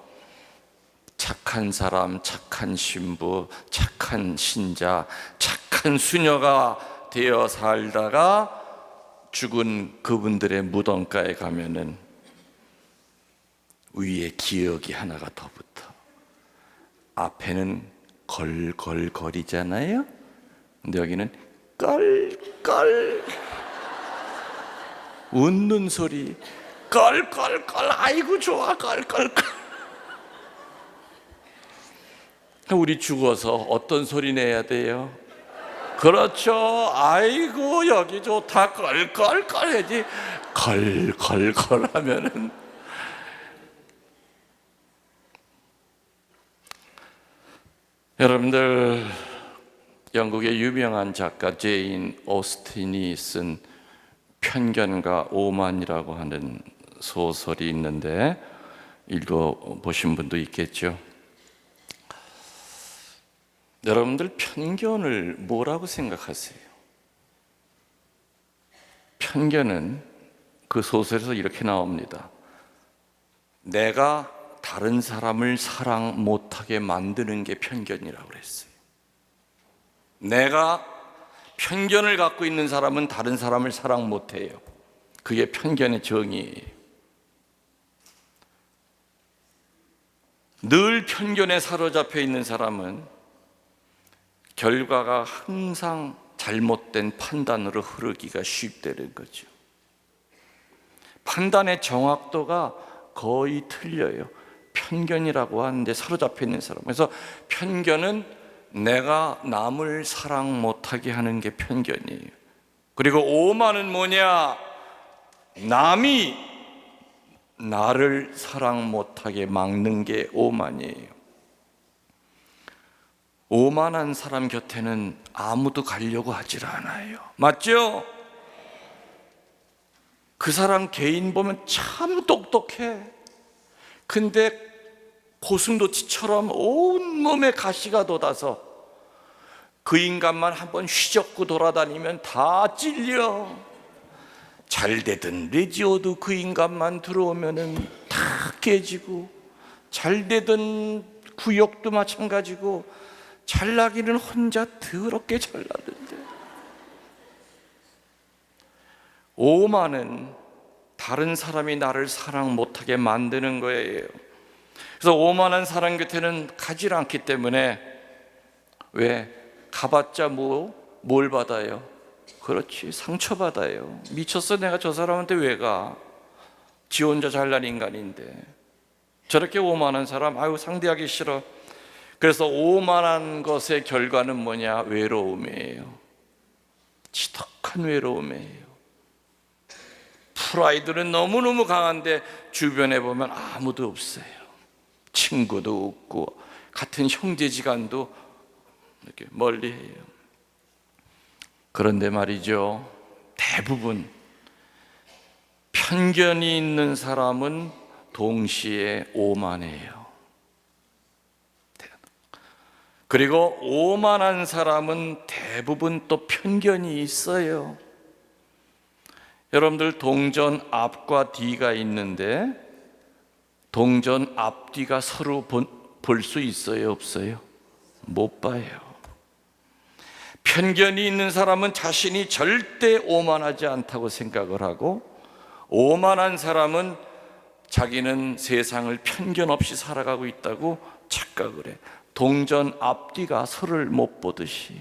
착한 사람, 착한 신부, 착한 신자, 착한 수녀가 되어 살다가 죽은 그분들의 무덤가에 가면은 위에 기억이 하나가 더 붙어. 앞에는 걸걸거리잖아요. 근데 여기는 껄껄, 웃는 소리, 껄껄껄. 아이고 좋아, 껄껄껄. 우리 죽어서 어떤 소리 내야 돼요? 그렇죠. 아이고 여기 좋다, 껄껄껄 해야지. 껄껄껄 하면은. 여러분들, 영국의 유명한 작가 제인 오스틴이 쓴 편견과 오만이라고 하는 소설이 있는데 읽어보신 분도 있겠죠. 여러분들, 편견을 뭐라고 생각하세요? 편견은 그 소설에서 이렇게 나옵니다. 내가 다른 사람을 사랑 못하게 만드는 게 편견이라고 그랬어요. 내가 편견을 갖고 있는 사람은 다른 사람을 사랑 못해요. 그게 편견의 정의예요. 늘 편견에 사로잡혀 있는 사람은 결과가 항상 잘못된 판단으로 흐르기가 쉽다는 거죠. 판단의 정확도가 거의 틀려요. 편견이라고 하는데 사로잡혀 있는 사람. 그래서 편견은 내가 남을 사랑 못하게 하는 게 편견이에요. 그리고 오만은 뭐냐? 남이 나를 사랑 못하게 막는 게 오만이에요. 오만한 사람 곁에는 아무도 가려고 하질 않아요. 맞죠? 그 사람 개인 보면 참 똑똑해. 근데 고슴도치처럼 온몸에 가시가 돋아서 그 인간만 한번 휘젓고 돌아다니면 다 찔려. 잘 되던 레지오도 그 인간만 들어오면은 다 깨지고, 잘 되던 구역도 마찬가지고, 잘나기는 혼자 더럽게 잘나던데. 오만은 다른 사람이 나를 사랑 못하게 만드는 거예요. 그래서 오만한 사람 곁에는 가지 않기 때문에, 왜? 가봤자 뭘 받아요? 그렇지, 상처받아요. 미쳤어, 내가 저 사람한테 왜 가? 지 혼자 잘난 인간인데. 저렇게 오만한 사람, 아유 상대하기 싫어. 그래서 오만한 것의 결과는 뭐냐? 외로움이에요. 지독한 외로움이에요. 프라이드는 너무너무 강한데 주변에 보면 아무도 없어요. 친구도 없고 같은 형제지간도 이렇게 멀리해요. 그런데 말이죠, 대부분 편견이 있는 사람은 동시에 오만해요. 그리고 오만한 사람은 대부분 또 편견이 있어요. 여러분들 동전 앞과 뒤가 있는데 동전 앞뒤가 서로 볼 수 있어요, 없어요? 못 봐요. 편견이 있는 사람은 자신이 절대 오만하지 않다고 생각을 하고, 오만한 사람은 자기는 세상을 편견 없이 살아가고 있다고 착각을 해. 동전 앞뒤가 서로를 못 보듯이.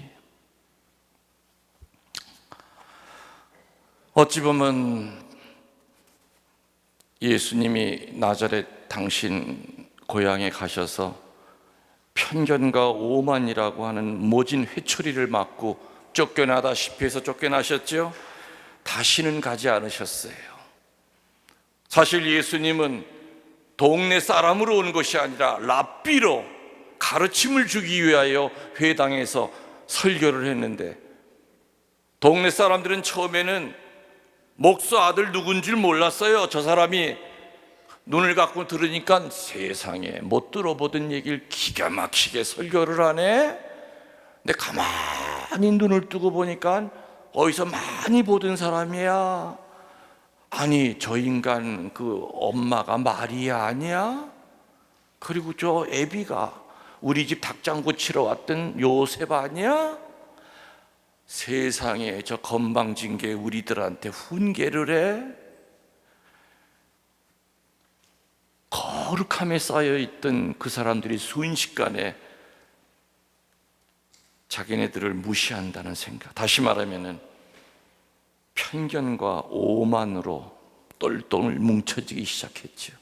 어찌 보면 예수님이 나자렛 당신 고향에 가셔서 편견과 오만이라고 하는 모진 회초리를 맞고 쫓겨나다시피 해서 쫓겨나셨죠? 다시는 가지 않으셨어요. 사실 예수님은 동네 사람으로 온 것이 아니라 랍비로 가르침을 주기 위하여 회당에서 설교를 했는데, 동네 사람들은 처음에는 목사 아들 누군 줄 몰랐어요. 저 사람이 눈을 감고 들으니까 세상에 못 들어보던 얘기를 기가 막히게 설교를 하네. 근데 가만히 눈을 뜨고 보니까 어디서 많이 보던 사람이야. 아니, 저 인간 그 엄마가 마리아 아니야? 그리고 저 애비가 우리 집 닭장구 치러 왔던 요셉 아니야? 세상에 저 건방진 게 우리들한테 훈계를 해? 거룩함에 쌓여있던 그 사람들이 순식간에 자기네들을 무시한다는 생각, 다시 말하면 편견과 오만으로 똘똘 뭉쳐지기 시작했죠.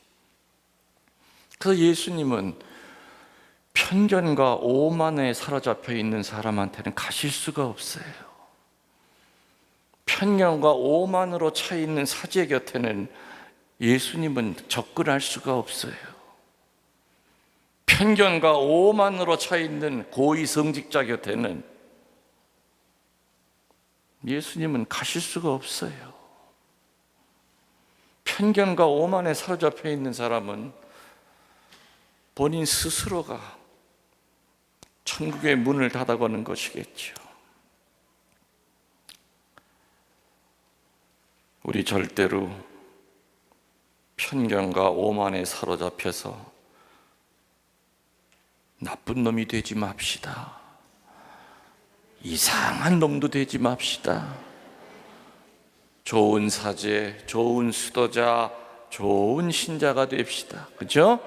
그래서 예수님은 편견과 오만에 사로잡혀 있는 사람한테는 가실 수가 없어요. 편견과 오만으로 차 있는 사제 곁에는 예수님은 접근할 수가 없어요. 편견과 오만으로 차 있는 고위 성직자 곁에는 예수님은 가실 수가 없어요. 편견과 오만에 사로잡혀 있는 사람은 본인 스스로가 천국의 문을 닫아거는 것이겠죠. 우리 절대로 편견과 오만에 사로잡혀서 나쁜 놈이 되지 맙시다. 이상한 놈도 되지 맙시다. 좋은 사제, 좋은 수도자, 좋은 신자가 됩시다. 그렇죠?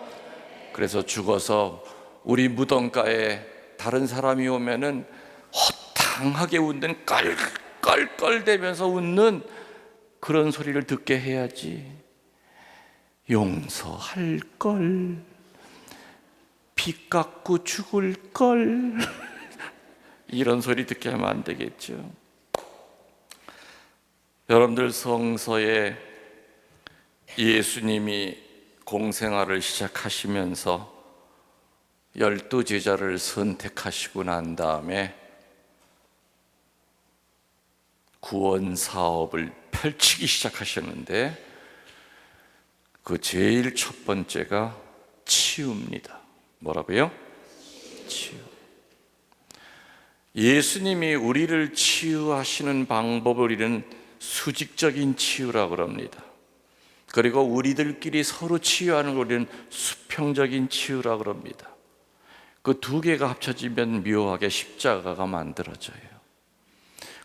그래서 죽어서 우리 무덤가에 다른 사람이 오면은 허탕하게 웃는, 깔깔깔대면서 웃는 그런 소리를 듣게 해야지. 용서할 걸, 빚 갚고 죽을 걸 이런 소리 듣게 하면 안 되겠죠. 여러분들, 성서에 예수님이 공생활을 시작하시면서 12제자를 선택하시고 난 다음에 구원 사업을 펼치기 시작하셨는데, 그 제일 첫 번째가 치유입니다. 뭐라고요? 치유. 예수님이 우리를 치유하시는 방법을 우리는 수직적인 치유라고 합니다. 그리고 우리들끼리 서로 치유하는 걸 우리는 수평적인 치유라고 합니다. 그 두 개가 합쳐지면 묘하게 십자가가 만들어져요.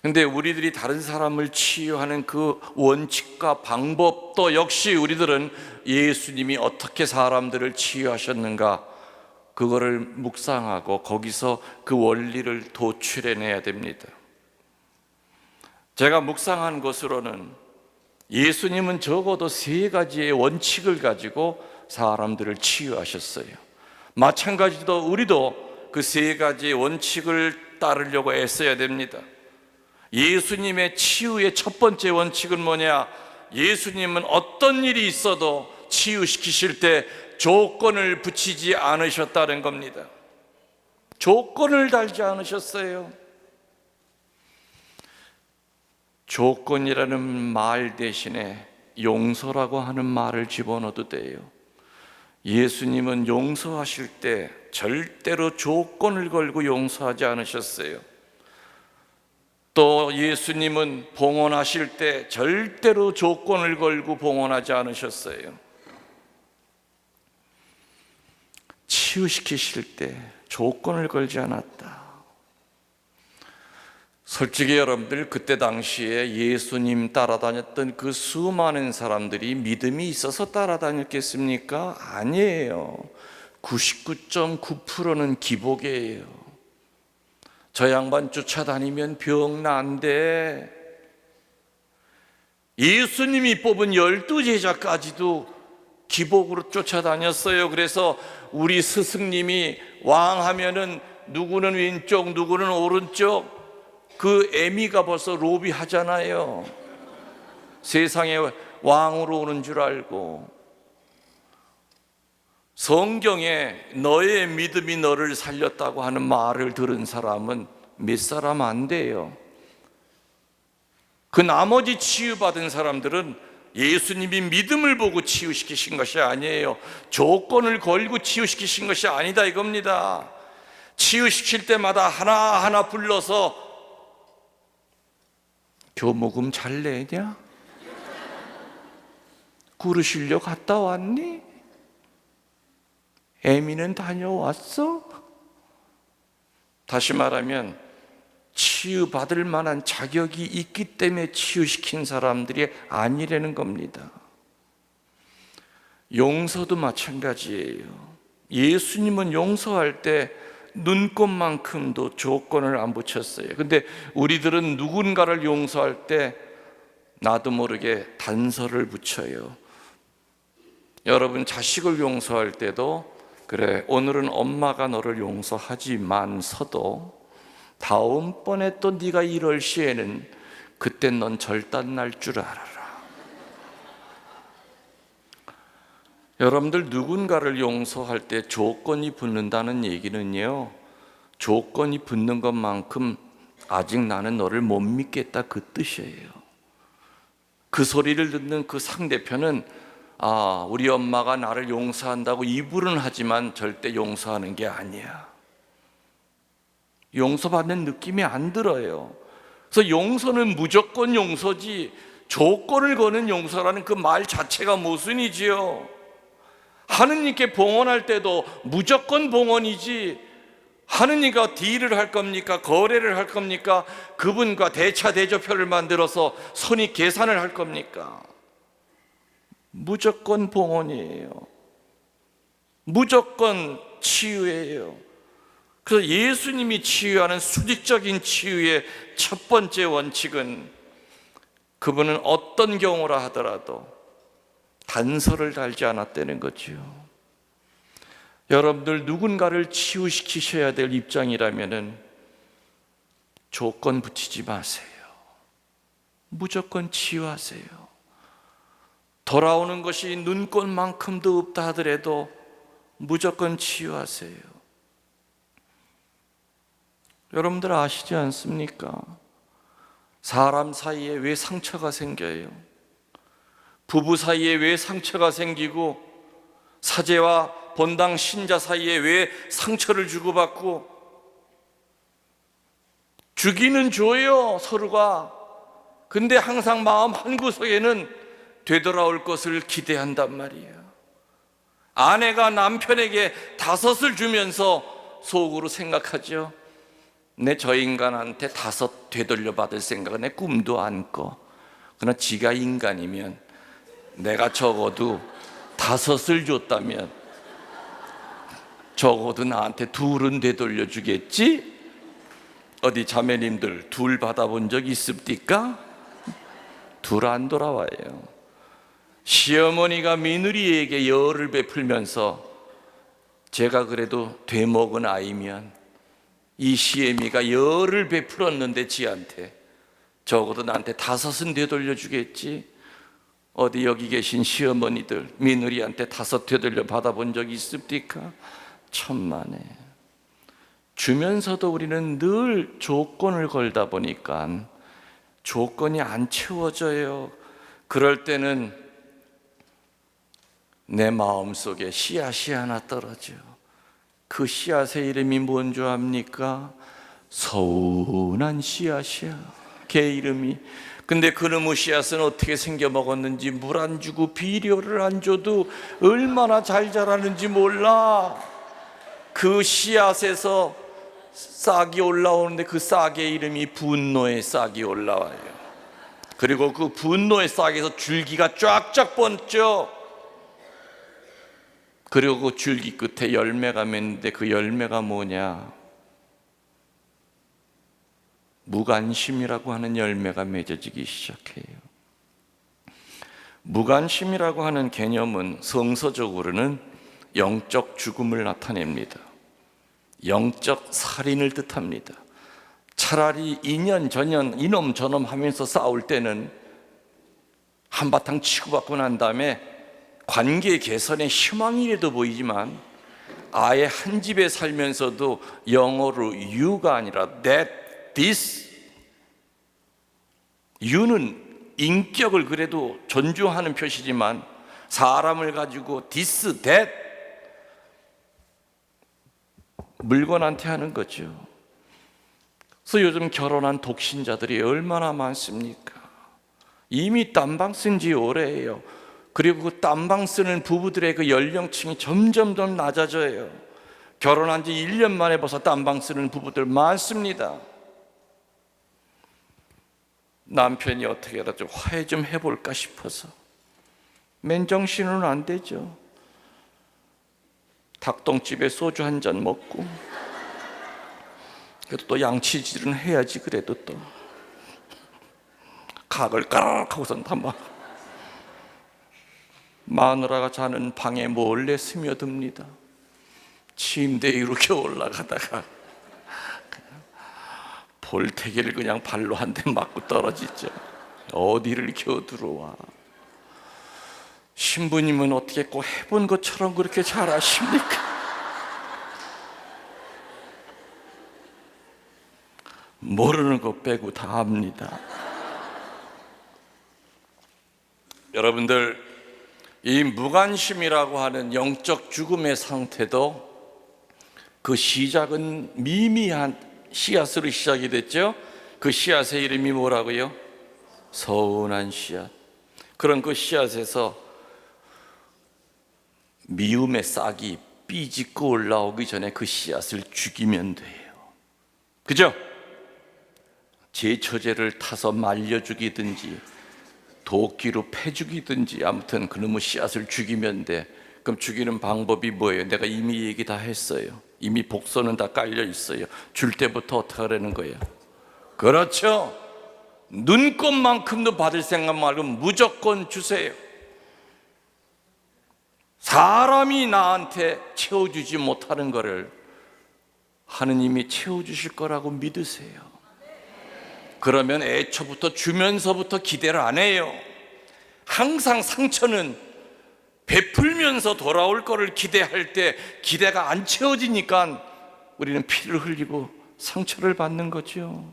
근데 우리들이 다른 사람을 치유하는 그 원칙과 방법도 역시 우리들은 예수님이 어떻게 사람들을 치유하셨는가, 그거를 묵상하고 거기서 그 원리를 도출해내야 됩니다. 제가 묵상한 것으로는 예수님은 적어도 3가지의 원칙을 가지고 사람들을 치유하셨어요. 마찬가지로 우리도 그 3가지의 원칙을 따르려고 애써야 됩니다. 예수님의 치유의 첫 번째 원칙은 뭐냐? 예수님은 어떤 일이 있어도 치유시키실 때 조건을 붙이지 않으셨다는 겁니다. 조건을 달지 않으셨어요. 조건이라는 말 대신에 용서라고 하는 말을 집어넣어도 돼요. 예수님은 용서하실 때 절대로 조건을 걸고 용서하지 않으셨어요. 또 예수님은 봉헌하실 때 절대로 조건을 걸고 봉헌하지 않으셨어요. 치유시키실 때 조건을 걸지 않았다. 솔직히 여러분들, 그때 당시에 예수님 따라다녔던 그 수많은 사람들이 믿음이 있어서 따라다녔겠습니까? 아니에요. 99.9%는 기복이에요. 저 양반 쫓아다니면 병 난대. 예수님이 뽑은 12제자까지도 기복으로 쫓아다녔어요. 그래서 우리 스승님이 왕 하면은 누구는 왼쪽, 누구는 오른쪽, 그 애미가 벌써 로비하잖아요. 세상에 왕으로 오는 줄 알고. 성경에 너의 믿음이 너를 살렸다고 하는 말을 들은 사람은 몇 사람 안 돼요. 그 나머지 치유받은 사람들은 예수님이 믿음을 보고 치유시키신 것이 아니에요. 조건을 걸고 치유시키신 것이 아니다 이겁니다. 치유시킬 때마다 하나하나 불러서 교목음 잘 내냐? 구르실려 갔다 왔니? 애미는 다녀왔어? 다시 말하면 치유받을 만한 자격이 있기 때문에 치유시킨 사람들이 아니라는 겁니다. 용서도 마찬가지예요. 예수님은 용서할 때 눈곱만큼도 조건을 안 붙였어요. 근데 우리들은 누군가를 용서할 때 나도 모르게 단서를 붙여요. 여러분, 자식을 용서할 때도 그래, 오늘은 엄마가 너를 용서하지만서도 다음번에 또 네가 이럴 시에는 그때 넌 절단 날 줄 알아라. 여러분들, 누군가를 용서할 때 조건이 붙는다는 얘기는요, 조건이 붙는 것만큼 아직 나는 너를 못 믿겠다 그 뜻이에요. 그 소리를 듣는 그 상대편은 우리 엄마가 나를 용서한다고 입으로는 하지만 절대 용서하는 게 아니야. 용서받는 느낌이 안 들어요. 그래서 용서는 무조건 용서지 조건을 거는 용서라는 그 말 자체가 모순이지요. 하느님께 봉헌할 때도 무조건 봉헌이지, 하느님과 딜을 할 겁니까? 거래를 할 겁니까? 그분과 대차 대조표를 만들어서 손익 계산을 할 겁니까? 무조건 봉헌이에요. 무조건 치유예요. 그래서 예수님이 치유하는 수직적인 치유의 첫 번째 원칙은 그분은 어떤 경우라 하더라도 단서를 달지 않았다는 거죠. 여러분들, 누군가를 치유시키셔야 될 입장이라면 조건 붙이지 마세요. 무조건 치유하세요. 돌아오는 것이 눈꽃만큼도 없다 하더라도 무조건 치유하세요. 여러분들 아시지 않습니까? 사람 사이에 왜 상처가 생겨요? 부부 사이에 왜 상처가 생기고, 사제와 본당 신자 사이에 왜 상처를 주고받고, 주기는 줘요 서로가. 근데 항상 마음 한구석에는 되돌아올 것을 기대한단 말이에요. 아내가 남편에게 5을 주면서 속으로 생각하죠. 내 저 인간한테 5 되돌려 받을 생각은 내 꿈도 안 꿔. 그러나 지가 인간이면 내가 적어도 5을 줬다면 적어도 나한테 2은 되돌려 주겠지? 어디 자매님들 2 받아본 적 있습니까? 2 안 돌아와요. 시어머니가 며느리에게 열을 베풀면서 제가 그래도 되먹은 아이면 이 시애미가 열을 베풀었는데 지한테 적어도 나한테 5은 되돌려 주겠지? 어디 여기 계신 시어머니들 며느리한테 5 되돌려 받아본 적이 있습니까? 천만에. 주면서도 우리는 늘 조건을 걸다 보니까 조건이 안 채워져요. 그럴 때는 내 마음속에 씨앗이 하나 떨어져. 그 씨앗의 이름이 뭔 줄 압니까? 서운한 씨앗이야, 걔 이름이. 근데 그놈의 씨앗은 어떻게 생겨 먹었는지, 물 안 주고 비료를 안 줘도 얼마나 잘 자라는지 몰라. 그 씨앗에서 싹이 올라오는데 그 싹의 이름이 분노의 싹이 올라와요. 그리고 그 분노의 싹에서 줄기가 쫙쫙 뻗죠. 그리고 그 줄기 끝에 열매가 맺는데 그 열매가 뭐냐? 무관심이라고 하는 열매가 맺어지기 시작해요. 무관심이라고 하는 개념은 성서적으로는 영적 죽음을 나타냅니다. 영적 살인을 뜻합니다. 차라리 이년 저년 이놈 저놈 하면서 싸울 때는 한바탕 치고받고 난 다음에 관계 개선의 희망이라도 보이지만, 아예 한 집에 살면서도 영어로 you가 아니라 that, this, you는 인격을 그래도 존중하는 표시지만 사람을 가지고 this, that, 물건한테 하는 거죠. 그래서 요즘 결혼한 독신자들이 얼마나 많습니까? 이미 딴방 쓴 지 오래예요. 그리고 그 딴방 쓰는 부부들의 그 연령층이 점점 더 낮아져요. 결혼한 지 1년 만에 벌써 딴방 쓰는 부부들 많습니다. 남편이 어떻게라도 화해 좀 해볼까 싶어서. 맨정신은 안 되죠. 닭똥집에 소주 한 잔 먹고, 그래도 또 양치질은 해야지. 그래도 또 각을 까락 하고선 막 마누라가 자는 방에 몰래 스며듭니다. 침대에 이렇게 올라가다가 볼태기를 그냥 발로 한 대 맞고 떨어지죠. 어디를 겨들어와. 신부님은 어떻게 꼭 해본 것처럼 그렇게 잘하십니까? 모르는 것 빼고 다 압니다. 여러분들, 이 무관심이라고 하는 영적 죽음의 상태도 그 시작은 미미한 씨앗으로 시작이 됐죠. 그 씨앗의 이름이 뭐라고요? 서운한 씨앗. 그런 그 씨앗에서 미움의 싹이 삐짓고 올라오기 전에 그 씨앗을 죽이면 돼요. 그죠? 제처제를 타서 말려 죽이든지 도끼로 패 죽이든지, 아무튼 그놈의 씨앗을 죽이면 돼. 그럼 죽이는 방법이 뭐예요? 내가 이미 얘기 다 했어요. 이미 복선은 다 깔려 있어요. 줄 때부터 어떻게 하라는 거예요? 그렇죠. 눈꽃만큼도 받을 생각 말고 무조건 주세요. 사람이 나한테 채워주지 못하는 거를 하느님이 채워주실 거라고 믿으세요. 그러면 애초부터 주면서부터 기대를 안 해요. 항상 상처는 베풀면서 돌아올 거를 기대할 때 기대가 안 채워지니까 우리는 피를 흘리고 상처를 받는 거죠.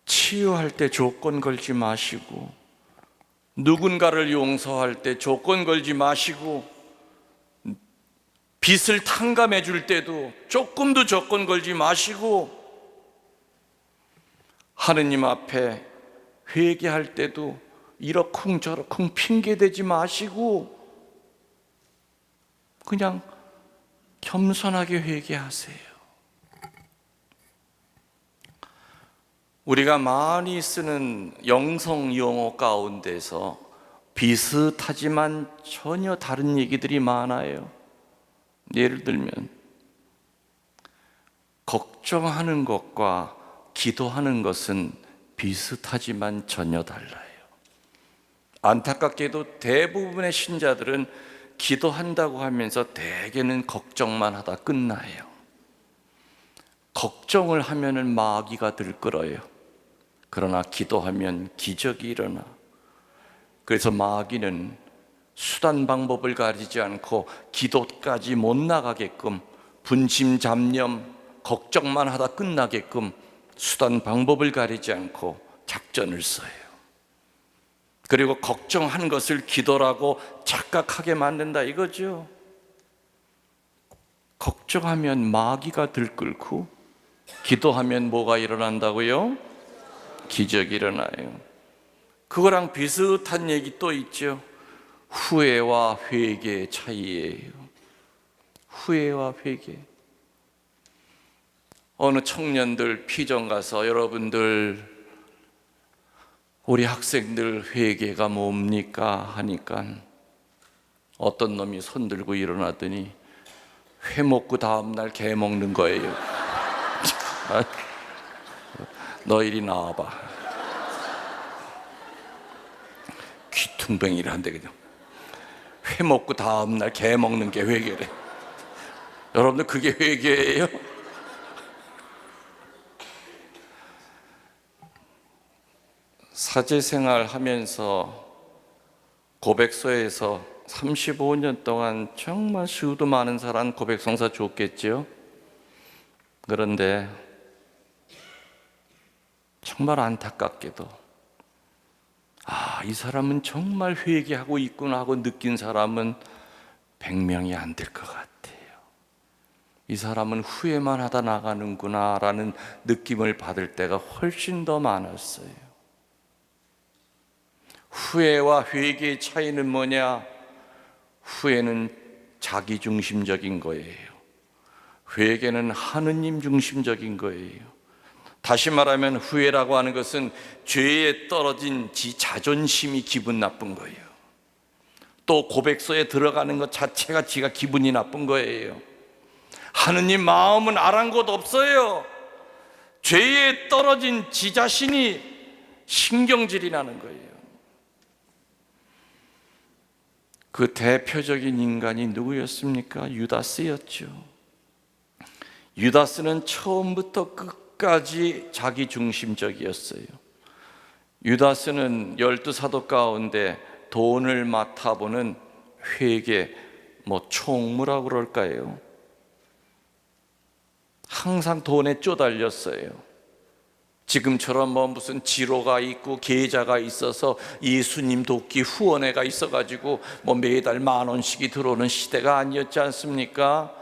치유할 때 조건 걸지 마시고, 누군가를 용서할 때 조건 걸지 마시고, 빚을 탕감해 줄 때도 조금도 조건 걸지 마시고, 하느님 앞에 회개할 때도 이러쿵 저러쿵 핑계대지 마시고 그냥 겸손하게 회개하세요. 우리가 많이 쓰는 영성 용어 가운데서 비슷하지만 전혀 다른 얘기들이 많아요. 예를 들면 걱정하는 것과 기도하는 것은 비슷하지만 전혀 달라요. 안타깝게도 대부분의 신자들은 기도한다고 하면서 대개는 걱정만 하다 끝나요. 걱정을 하면은 마귀가 들끓어요. 그러나 기도하면 기적이 일어나. 그래서 마귀는 수단 방법을 가리지 않고 기도까지 못 나가게끔, 분심 잡념 걱정만 하다 끝나게끔 수단 방법을 가리지 않고 작전을 써요. 그리고 걱정한 것을 기도라고 착각하게 만든다 이거죠. 걱정하면 마귀가 들끓고 기도하면 뭐가 일어난다고요? 기적이 일어나요. 그거랑 비슷한 얘기 또 있죠. 후회와 회개의 차이예요. 후회와 회개. 어느 청년들 피정 가서 여러분들 우리 학생들 회개가 뭡니까 하니까 어떤 놈이 손 들고 일어나더니 회 먹고 다음날 개 먹는 거예요. 너 이리 나와봐. 귀퉁뱅이란데 그냥 회 먹고 다음날 개 먹는 게 회개래. 여러분들 그게 회개예요? 사제생활 하면서 고백소에서 35년 동안 정말 수도 많은 사람 고백성사 줬겠죠. 그런데 정말 안타깝게도 이 사람은 정말 회개하고 있구나 하고 느낀 사람은 100명이 안 될 것 같아요. 이 사람은 후회만 하다 나가는구나 라는 느낌을 받을 때가 훨씬 더 많았어요. 후회와 회개의 차이는 뭐냐? 후회는 자기중심적인 거예요. 회개는 하느님 중심적인 거예요. 다시 말하면 후회라고 하는 것은 죄에 떨어진 지 자존심이 기분 나쁜 거예요. 또 고백소에 들어가는 것 자체가 지가 기분이 나쁜 거예요. 하느님 마음은 아랑곳 없어요. 죄에 떨어진 지 자신이 신경질이 나는 거예요. 그 대표적인 인간이 누구였습니까? 유다스였죠. 유다스는 처음부터 끝까지 자기중심적이었어요. 유다스는 12사도 가운데 돈을 맡아보는 회계, 총무라고 그럴까요? 항상 돈에 쪼달렸어요. 지금처럼 무슨 지로가 있고 계좌가 있어서 예수님 돕기 후원회가 있어가지고 매달 10,000원씩이 들어오는 시대가 아니었지 않습니까?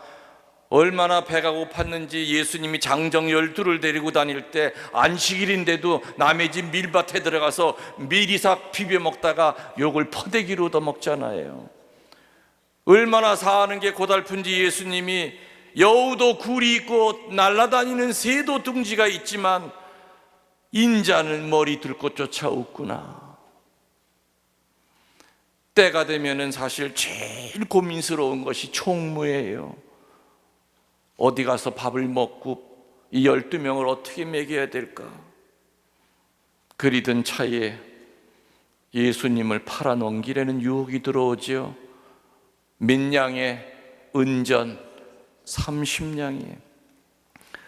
얼마나 배가 고팠는지 예수님이 장정 12를 데리고 다닐 때 안식일인데도 남의 집 밀밭에 들어가서 밀이삭 비벼 먹다가 욕을 퍼대기로 얻어먹잖아요. 얼마나 사는 게 고달픈지 예수님이 여우도 굴이 있고 날아다니는 새도 둥지가 있지만 인자는 머리 들고 쫓아오구나. 때가 되면은 사실 제일 고민스러운 것이 총무예요. 어디 가서 밥을 먹고 이 12명을 어떻게 먹여야 될까? 그리던 차에 예수님을 팔아넘기려는 유혹이 들어오죠. 몇 냥에 은전 30냥이에요.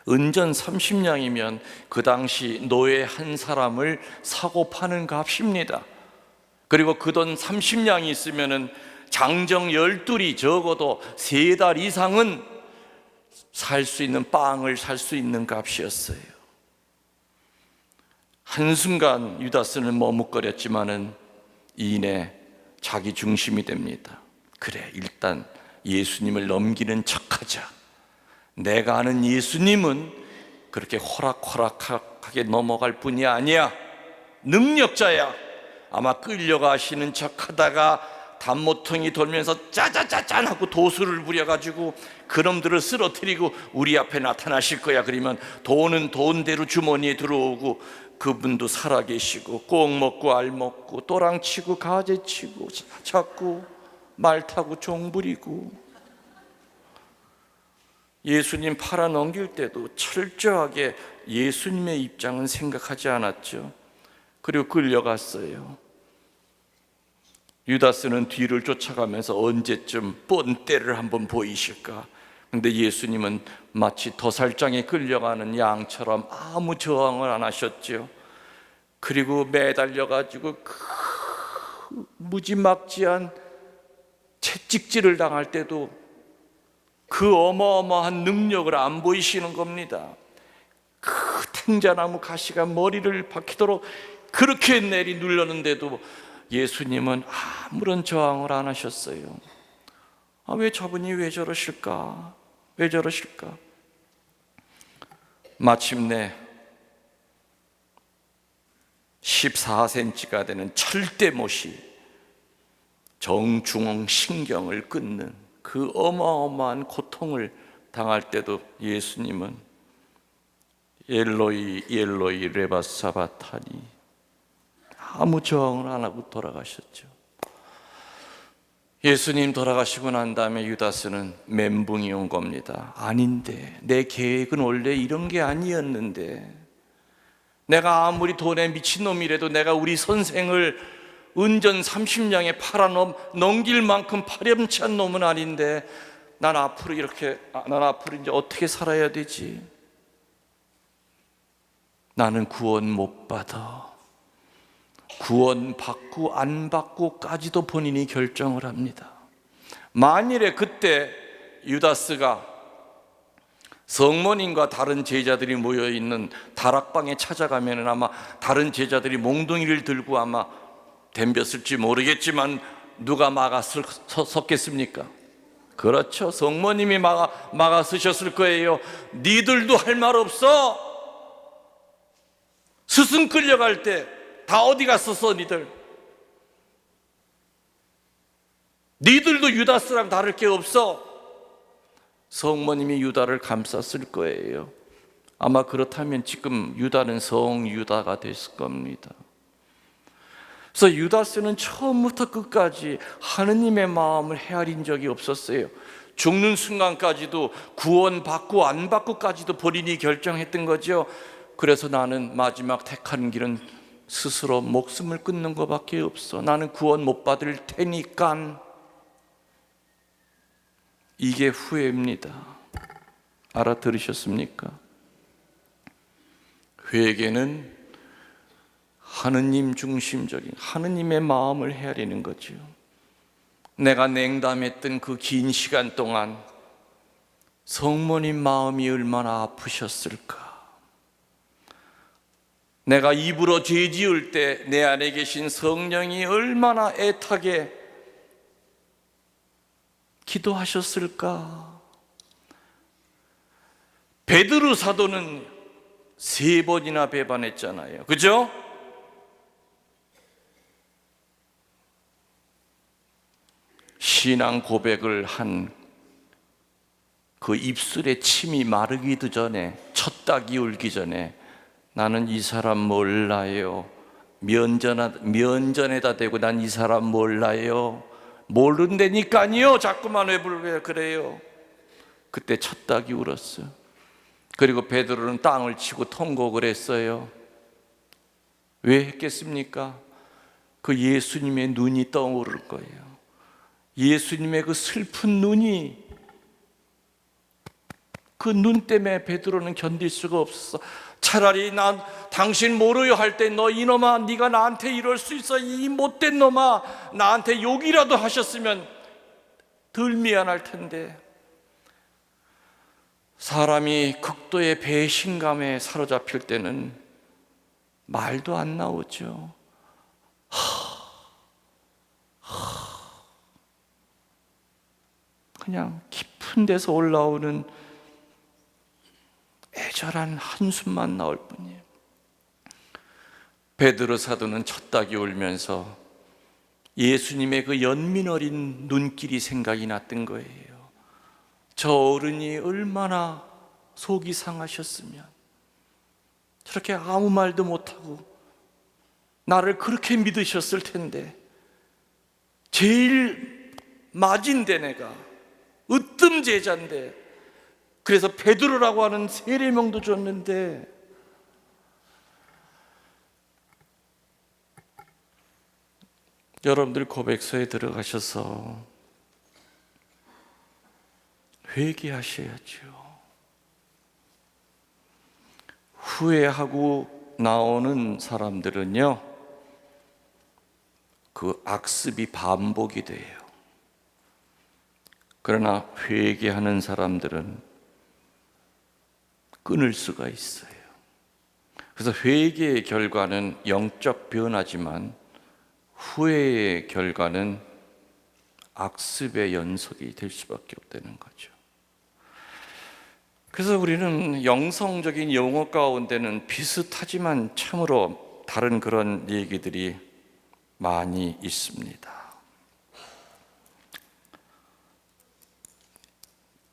은전 30냥이면 그 당시 노예 한 사람을 사고 파는 값입니다. 그리고 그 돈 30냥이 있으면 장정 12이 적어도 3달 이상은 살 수 있는 빵을 살 수 있는 값이었어요. 한순간 유다스는 머뭇거렸지만은 이내 자기 중심이 됩니다. 그래, 일단 예수님을 넘기는 척하자. 내가 아는 예수님은 그렇게 호락호락하게 넘어갈 분이 아니야. 능력자야. 아마 끌려가시는 척하다가 단모통이 돌면서 짜자짜잔 하고 도수를 부려가지고 그놈들을 쓰러뜨리고 우리 앞에 나타나실 거야. 그러면 돈은 돈대로 주머니에 들어오고 그분도 살아계시고 꼭 먹고 알 먹고 또랑치고 가재치고 잡고 말 타고 종 부리고. 예수님 팔아넘길 때도 철저하게 예수님의 입장은 생각하지 않았죠. 그리고 끌려갔어요. 유다스는 뒤를 쫓아가면서 언제쯤 뻔때를 한번 보이실까? 근데 예수님은 마치 도살장에 끌려가는 양처럼 아무 저항을 안 하셨죠. 그리고 매달려가지고 무지막지한 채찍질을 당할 때도 그 어마어마한 능력을 안 보이시는 겁니다. 그 탱자나무 가시가 머리를 박히도록 그렇게 내리 눌렀는데도 예수님은 아무런 저항을 안 하셨어요. 왜 저분이 왜 저러실까? 왜 저러실까? 마침내 14cm가 되는 철대못이 정중앙 신경을 끊는 그 어마어마한 고통을 당할 때도 예수님은 엘로이 엘로이 레바 사바타니 아무 저항을 안 하고 돌아가셨죠. 예수님 돌아가시고 난 다음에 유다스는 멘붕이 온 겁니다. 아닌데, 내 계획은 원래 이런 게 아니었는데, 내가 아무리 돈에 미친놈이라도 내가 우리 선생을 은전 30냥에 넘길 만큼 파렴치한 놈은 아닌데, 난 앞으로 이제 어떻게 살아야 되지? 나는 구원 못 받아. 구원 받고 안 받고까지도 본인이 결정을 합니다. 만일에 그때 유다스가 성모님과 다른 제자들이 모여있는 다락방에 찾아가면 아마 다른 제자들이 몽둥이를 들고 아마 덤볐을지 모르겠지만 누가 막았겠습니까? 그렇죠. 성모님이 막아서셨을 거예요. 니들도 할 말 없어. 스승 끌려갈 때 다 어디 갔었어 니들도 유다스랑 다를 게 없어. 성모님이 유다를 감쌌을 거예요. 아마 그렇다면 지금 유다는 성유다가 됐을 겁니다. 그래서 유다스는 처음부터 끝까지 하느님의 마음을 헤아린 적이 없었어요. 죽는 순간까지도 구원받고 안 받고까지도 본인이 결정했던 거죠. 그래서 나는 마지막 택한 길은 스스로 목숨을 끊는 것밖에 없어. 나는 구원 못 받을 테니까. 이게 후회입니다. 알아들으셨습니까? 회개는 하느님 중심적인 하느님의 마음을 헤아리는 거죠. 내가 냉담했던 그 긴 시간 동안 성모님 마음이 얼마나 아프셨을까? 내가 입으로 죄 지을 때 내 안에 계신 성령이 얼마나 애타게 기도하셨을까? 베드로 사도는 3번이나 배반했잖아요. 그죠? 신앙 고백을 한 그 입술에 침이 마르기도 전에, 첫 닭이 울기 전에 나는 이 사람 몰라요. 면전에다 대고 난 이 사람 몰라요. 모른다니까요. 자꾸만 왜 그래요? 그때 첫 닭이 울었어요. 그리고 베드로는 땅을 치고 통곡을 했어요. 왜 했겠습니까? 그 예수님의 눈이 떠오를 거예요. 예수님의 그 슬픈 눈이, 그 눈 때문에 베드로는 견딜 수가 없었어. 차라리 당신 모르요 할 때 너 이놈아, 네가 나한테 이럴 수 있어, 이 못된 놈아, 나한테 욕이라도 하셨으면 덜 미안할 텐데. 사람이 극도의 배신감에 사로잡힐 때는 말도 안 나오죠. 그냥 깊은 데서 올라오는 애절한 한숨만 나올 뿐이에요. 베드로 사도는 첫 닭이 울면서 예수님의 그 연민 어린 눈길이 생각이 났던 거예요. 저 어른이 얼마나 속이 상하셨으면 저렇게 아무 말도 못하고 나를 그렇게 믿으셨을 텐데, 제일 맞은데 내가 으뜸 제자인데, 그래서 베드로라고 하는 세례명도 줬는데, 여러분들 고백서에 들어가셔서 회개하셔야죠. 후회하고 나오는 사람들은요, 그 악습이 반복이 돼요. 그러나 회개하는 사람들은 끊을 수가 있어요. 그래서 회개의 결과는 영적 변화지만 후회의 결과는 악습의 연속이 될 수밖에 없다는 거죠. 그래서 우리는 영성적인 용어 가운데는 비슷하지만 참으로 다른 그런 얘기들이 많이 있습니다.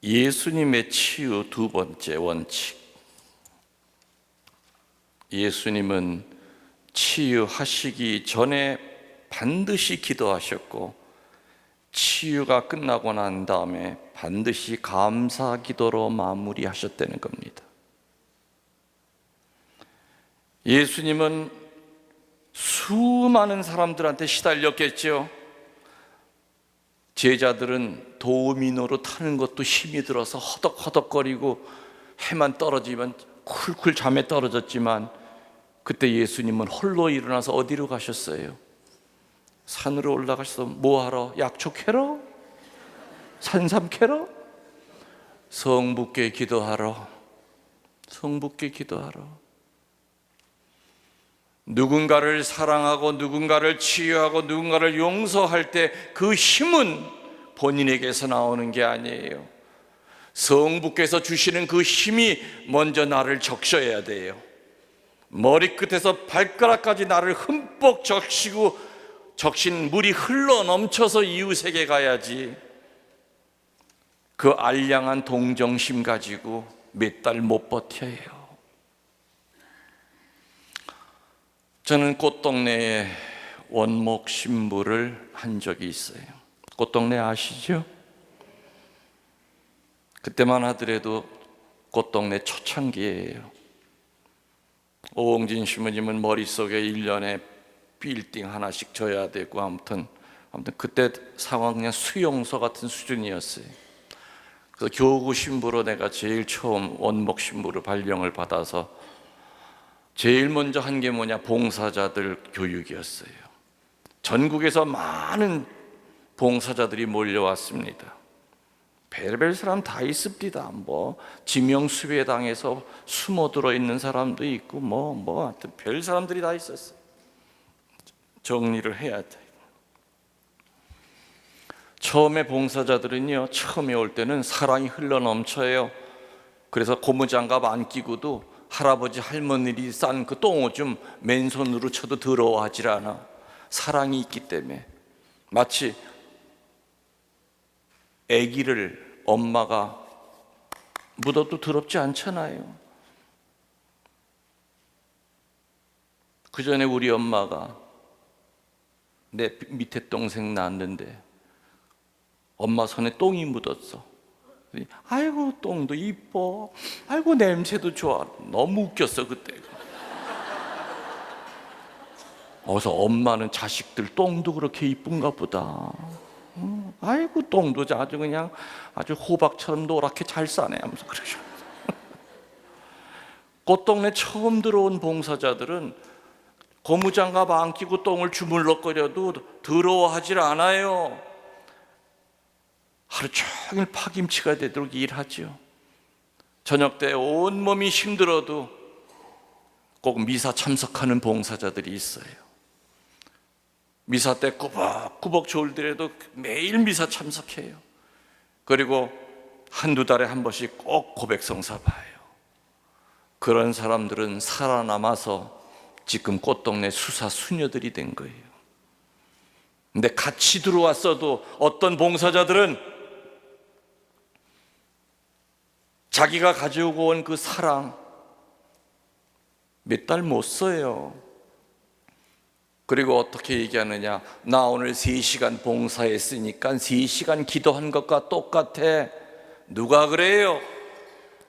예수님의 치유 두 번째 원칙. 예수님은 치유하시기 전에 반드시 기도하셨고, 치유가 끝나고 난 다음에 반드시 감사 기도로 마무리하셨다는 겁니다. 예수님은 수많은 사람들한테 시달렸겠죠. 제자들은 도미노로 타는 것도 힘이 들어서 허덕허덕거리고 해만 떨어지면 쿨쿨 잠에 떨어졌지만, 그때 예수님은 홀로 일어나서 어디로 가셨어요? 산으로 올라가셔서 뭐하러? 약초 캐러? 산삼 캐러? 성부께 기도하러. 성부께 기도하러. 누군가를 사랑하고 누군가를 치유하고 누군가를 용서할 때 그 힘은 본인에게서 나오는 게 아니에요. 성부께서 주시는 그 힘이 먼저 나를 적셔야 돼요. 머리끝에서 발가락까지 나를 흠뻑 적신 물이 흘러 넘쳐서 이웃에게 가야지. 그 알량한 동정심 가지고 몇 달 못 버텨요. 저는 꽃동네에 원목 신부를 한 적이 있어요. 꽃동네 아시죠? 그때만 하더라도 꽃동네 초창기예요. 오홍진 신부님은 머릿속에 1년에 빌딩 하나씩 져야 되고, 아무튼 그때 상황 그냥 수용소 같은 수준이었어요. 그래서 교구 신부로 내가 제일 처음 원목 신부로 발령을 받아서 제일 먼저 한 게 뭐냐, 봉사자들 교육이었어요. 전국에서 많은 봉사자들이 몰려왔습니다. 별별 사람 다 있습니다. 지명수배당해서 숨어 들어 있는 사람도 있고 하여튼 별 사람들이 다 있었어요. 정리를 해야 돼. 처음에 봉사자들은요, 처음에 올 때는 사랑이 흘러 넘쳐요. 그래서 고무장갑 안 끼고도 할아버지 할머니들이 싼 그 똥오줌 맨손으로 쳐도 더러워하질 않아. 사랑이 있기 때문에. 마치 아기를 엄마가 묻어도 더럽지 않잖아요. 그 전에 우리 엄마가 내 밑에 동생 낳았는데 엄마 손에 똥이 묻었어. 아이고 똥도 이뻐, 아이고 냄새도 좋아. 너무 웃겼어 그때. 어서 엄마는 자식들 똥도 그렇게 이쁜가 보다. 아이고 똥도 아주 그냥 아주 호박처럼 노랗게 잘 싸네 하면서 그러죠. 꽃동네 처음 들어온 봉사자들은 고무장갑 안 끼고 똥을 주물럭거려도 더러워하질 않아요. 하루 종일 파김치가 되도록 일하죠. 저녁 때 온몸이 힘들어도 꼭 미사 참석하는 봉사자들이 있어요. 미사 때 꾸벅꾸벅 졸더라도 매일 미사 참석해요. 그리고 한두 달에 한 번씩 꼭 고백성사 봐요. 그런 사람들은 살아남아서 지금 꽃동네 수사 수녀들이 된 거예요. 근데 같이 들어왔어도 어떤 봉사자들은 자기가 가지고 온 그 사랑 몇 달 못 써요. 그리고 어떻게 얘기하느냐, 나 오늘 3시간 봉사했으니까 3시간 기도한 것과 똑같아. 누가 그래요?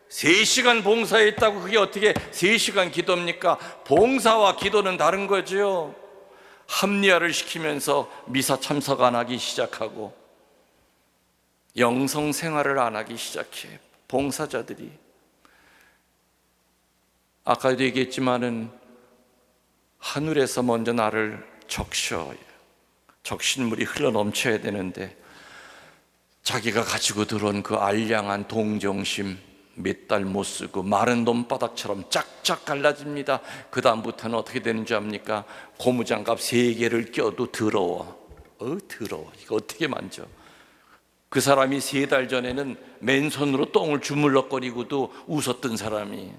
3시간 봉사했다고 그게 어떻게 3시간 기도입니까? 봉사와 기도는 다른 거죠. 합리화를 시키면서 미사 참석 안 하기 시작하고 영성 생활을 안 하기 시작해. 봉사자들이 아까도 얘기했지만은 하늘에서 먼저 나를 적신물이 흘러 넘쳐야 되는데 자기가 가지고 들어온 그 알량한 동정심 몇 달 못 쓰고 마른 논바닥처럼 쫙쫙 갈라집니다. 그 다음부터는 어떻게 되는지 압니까? 고무장갑 3개를 껴도 더러워. 더러워. 이거 어떻게 만져? 그 사람이 3달 전에는 맨손으로 똥을 주물럭거리고도 웃었던 사람이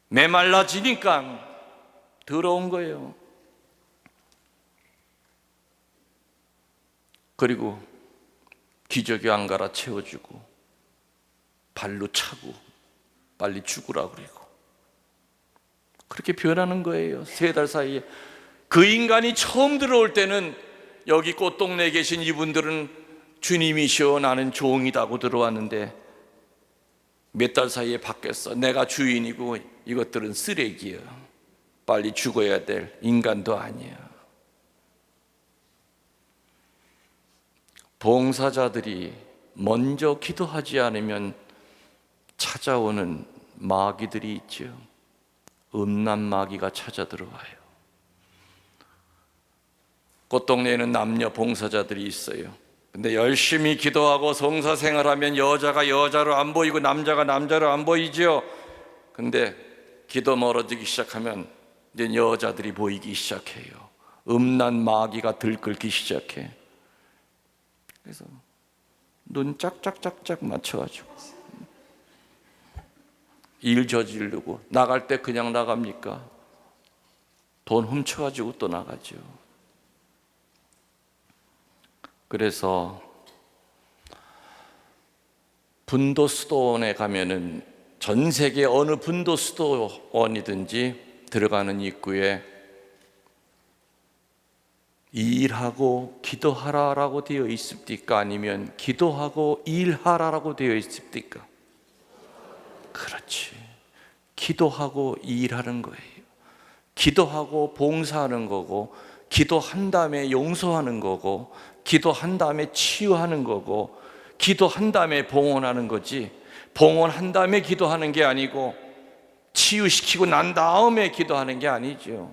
메말라지니까 더러운 거예요. 그리고 기저귀 안 갈아 채워주고 발로 차고 빨리 죽으라 그러고 그렇게 변하는 거예요. 3달 사이에. 그 인간이 처음 들어올 때는 여기 꽃동네에 계신 이분들은 주님이시여 나는 종이다고 들어왔는데 몇 달 사이에 바뀌었어. 내가 주인이고 이것들은 쓰레기야. 빨리 죽어야 될 인간도 아니야. 봉사자들이 먼저 기도하지 않으면 찾아오는 마귀들이 있죠. 음란 마귀가 찾아 들어와요. 꽃동네에는 남녀 봉사자들이 있어요. 근데 열심히 기도하고 성사생활하면 여자가 여자로 안 보이고 남자가 남자로 안 보이죠. 근데 기도 멀어지기 시작하면 이제 여자들이 보이기 시작해요. 음란 마귀가 들끓기 시작해. 그래서 눈 짝짝짝짝 맞춰가지고 일 저지르고 나갈 때 그냥 나갑니까? 돈 훔쳐가지고 또 나가죠. 그래서 분도 수도원에 가면은 전 세계 어느 분도 수도원이든지 들어가는 입구에 일하고 기도하라라고 되어 있습니까? 아니면 기도하고 일하라라고 되어 있습니까? 그렇지. 기도하고 일하는 거예요. 기도하고 봉사하는 거고, 기도한 다음에 용서하는 거고, 기도한 다음에 치유하는 거고, 기도한 다음에 봉헌하는 거지, 봉헌한 다음에 기도하는 게 아니고 치유시키고 난 다음에 기도하는 게 아니죠.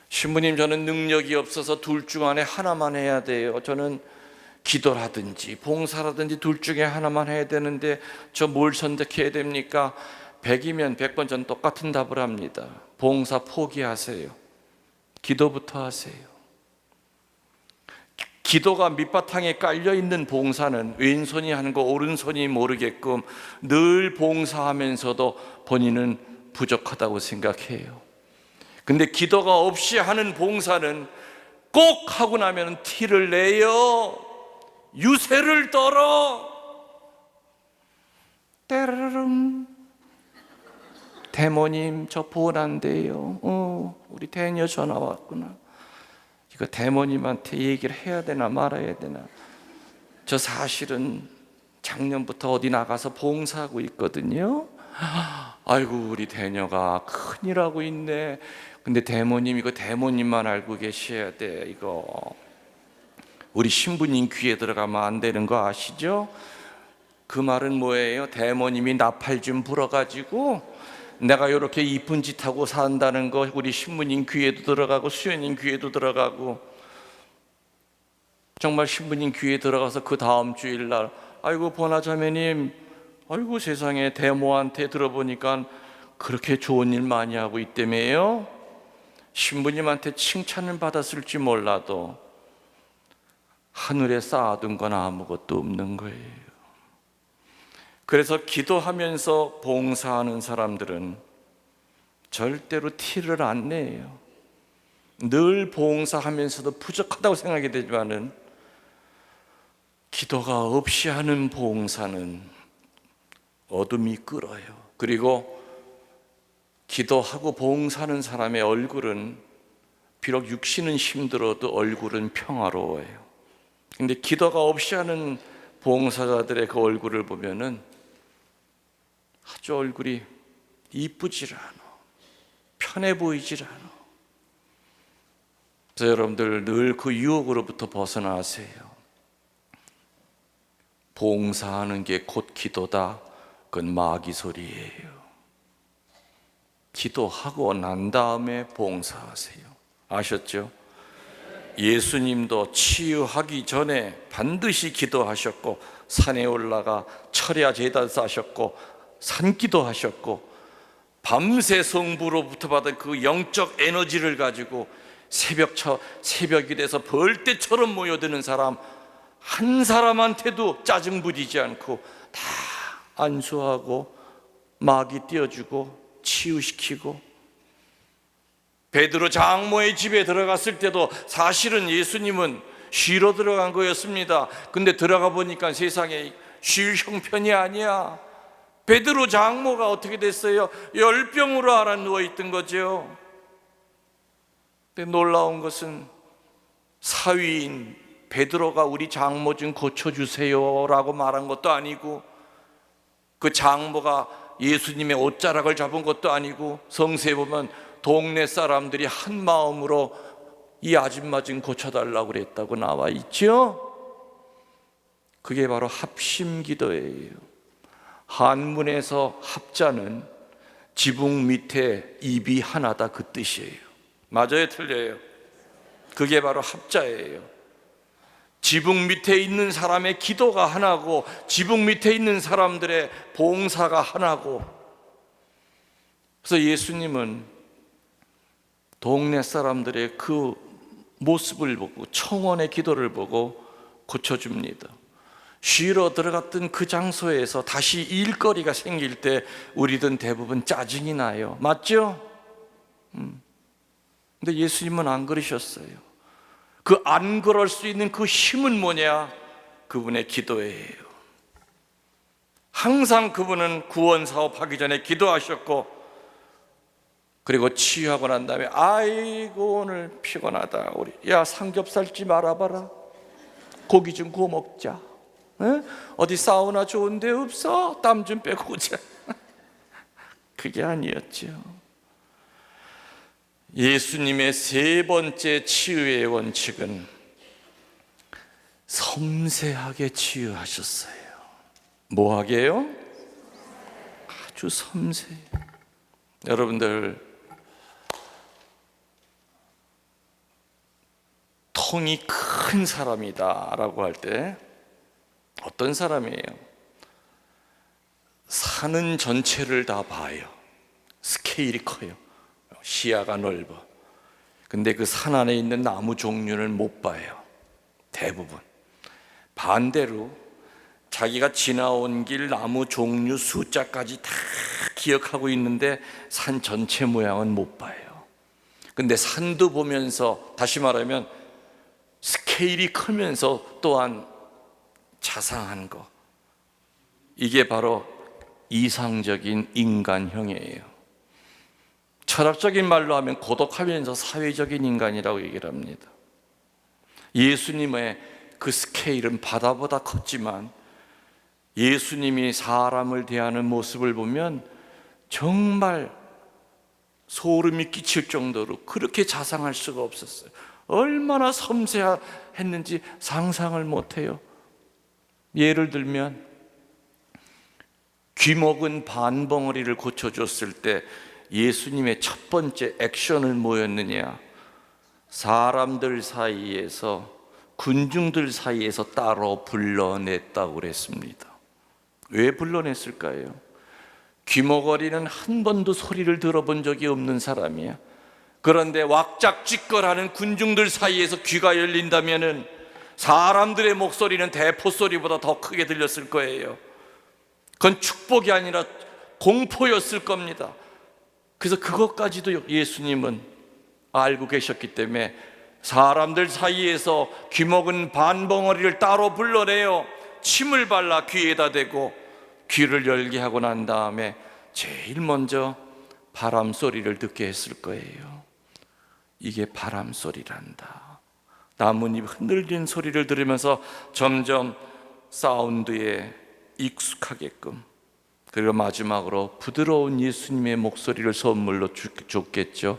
신부님, 저는 능력이 없어서 둘 중 안에 하나만 해야 돼요. 저는 기도라든지 봉사라든지 둘 중에 하나만 해야 되는데 저 뭘 선택해야 됩니까? 100이면 100번 전 똑같은 답을 합니다. 봉사 포기하세요. 기도부터 하세요. 기도가 밑바탕에 깔려있는 봉사는 왼손이 하는 거 오른손이 모르게끔 늘 봉사하면서도 본인은 부족하다고 생각해요. 근데 기도가 없이 하는 봉사는 꼭 하고 나면 티를 내요. 유세를 떨어. 때르릉. 대모님, 저 보호난데요. 우리 대녀 전화 왔구나. 이거 대모님한테 얘기를 해야 되나 말아야 되나. 저 사실은 작년부터 어디 나가서 봉사하고 있거든요. 아이고, 우리 대녀가 큰일 하고 있네. 근데 대모님, 이거 대모님만 알고 계셔야 돼. 이거 우리 신부님 귀에 들어가면 안 되는 거 아시죠? 그 말은 뭐예요? 대모님이 나팔 좀 불어가지고 내가 이렇게 이쁜 짓 하고 산다는 거 우리 신부님 귀에도 들어가고 수녀님 귀에도 들어가고, 정말 신부님 귀에 들어가서 그 다음 주일날 아이고 보나자매님, 아이고 세상에 대모한테 들어보니까 그렇게 좋은 일 많이 하고 있다며요. 신부님한테 칭찬을 받았을지 몰라도 하늘에 쌓아둔 건 아무것도 없는 거예요. 그래서 기도하면서 봉사하는 사람들은 절대로 티를 안 내요. 늘 봉사하면서도 부족하다고 생각이 되지만은 기도가 없이 하는 봉사는 어둠이 끌어요. 그리고 기도하고 봉사하는 사람의 얼굴은 비록 육신은 힘들어도 얼굴은 평화로워요. 근데 기도가 없이 하는 봉사자들의 그 얼굴을 보면은 아주 얼굴이 이쁘질 않아, 편해 보이질 않아. 그래서 여러분들 늘 그 유혹으로부터 벗어나세요. 봉사하는 게 곧 기도다, 그건 마귀 소리예요. 기도하고 난 다음에 봉사하세요. 아셨죠? 예수님도 치유하기 전에 반드시 기도하셨고, 산에 올라가 철야 제단 쌓으셨고, 산기도 하셨고, 밤새 성부로부터 받은 그 영적 에너지를 가지고 새벽이 돼서 벌떼처럼 모여드는 사람 한 사람한테도 짜증 부리지 않고 다 안수하고 마귀 띄워주고 치유시키고, 베드로 장모의 집에 들어갔을 때도 사실은 예수님은 쉬러 들어간 거였습니다. 근데 들어가 보니까 세상에 쉴 형편이 아니야. 베드로 장모가 어떻게 됐어요? 열병으로 앓아 누워있던 거죠. 근데 놀라운 것은 사위인 베드로가 우리 장모 좀 고쳐주세요 라고 말한 것도 아니고, 그 장모가 예수님의 옷자락을 잡은 것도 아니고, 성서에 보면 동네 사람들이 한 마음으로 이 아줌마 좀 고쳐달라고 그랬다고 나와 있죠. 그게 바로 합심기도예요. 한문에서 합자는 지붕 밑에 입이 하나다 그 뜻이에요. 맞아요, 틀려요? 그게 바로 합자예요. 지붕 밑에 있는 사람의 기도가 하나고, 지붕 밑에 있는 사람들의 봉사가 하나고. 그래서 예수님은 동네 사람들의 그 모습을 보고, 청원의 기도를 보고 고쳐줍니다. 쉬러 들어갔던 그 장소에서 다시 일거리가 생길 때 우리든 대부분 짜증이 나요. 맞죠? 근데 예수님은 안 그러셨어요. 그 안 그럴 수 있는 그 힘은 뭐냐? 그분의 기도예요. 항상 그분은 구원 사업하기 전에 기도하셨고, 그리고 치유하고 난 다음에 아이고 오늘 피곤하다, 우리 야 삼겹살집 알아봐라, 고기 좀 구워 먹자. 에? 어디 사우나 좋은 데 없어? 땀 좀 빼고 오자. 그게 아니었죠. 예수님의 세 번째 치유의 원칙은 섬세하게 치유하셨어요. 뭐하게요? 아주 섬세히. 여러분들, 통이 큰 사람이다 라고 할 때 어떤 사람이에요? 산은 전체를 다 봐요. 스케일이 커요. 시야가 넓어. 근데 그 산 안에 있는 나무 종류는 못 봐요. 대부분. 반대로 자기가 지나온 길 나무 종류 숫자까지 다 기억하고 있는데 산 전체 모양은 못 봐요. 근데 산도 보면서, 다시 말하면 스케일이 크면서 또한 자상한 거, 이게 바로 이상적인 인간형이에요. 철학적인 말로 하면 고독하면서 사회적인 인간이라고 얘기를 합니다. 예수님의 그 스케일은 바다보다 컸지만 예수님이 사람을 대하는 모습을 보면 정말 소름이 끼칠 정도로 그렇게 자상할 수가 없었어요. 얼마나 섬세했는지 상상을 못해요. 예를 들면 귀먹은 반벙어리를 고쳐줬을 때 예수님의 첫 번째 액션은 뭐였느냐? 사람들 사이에서, 군중들 사이에서 따로 불러냈다고 그랬습니다. 왜 불러냈을까요? 귀머거리는 한 번도 소리를 들어본 적이 없는 사람이야. 그런데 왁작지껄하는 군중들 사이에서 귀가 열린다면은 사람들의 목소리는 대포 소리보다 더 크게 들렸을 거예요. 그건 축복이 아니라 공포였을 겁니다. 그래서 그것까지도 예수님은 알고 계셨기 때문에 사람들 사이에서 귀먹은 반벙어리를 따로 불러내어 침을 발라 귀에다 대고 귀를 열게 하고 난 다음에 제일 먼저 바람 소리를 듣게 했을 거예요. 이게 바람 소리란다. 나뭇잎 흔들리는 소리를 들으면서 점점 사운드에 익숙하게끔, 그리고 마지막으로 부드러운 예수님의 목소리를 선물로 줬겠죠.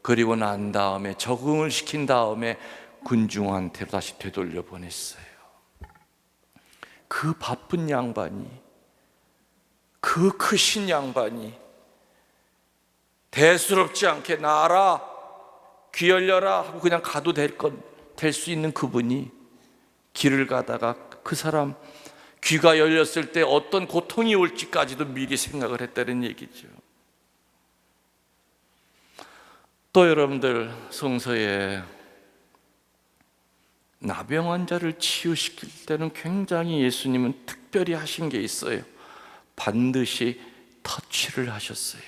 그리고 난 다음에 적응을 시킨 다음에 군중한테 다시 되돌려 보냈어요. 그 바쁜 양반이, 그 크신 양반이 대수롭지 않게 나라 귀 열려라 하고 그냥 가도 될 건 될 수 있는 그분이 길을 가다가 그 사람 귀가 열렸을 때 어떤 고통이 올지까지도 미리 생각을 했다는 얘기죠. 또 여러분들, 성서에 나병 환자를 치유시킬 때는 굉장히 예수님은 특별히 하신 게 있어요. 반드시 터치를 하셨어요.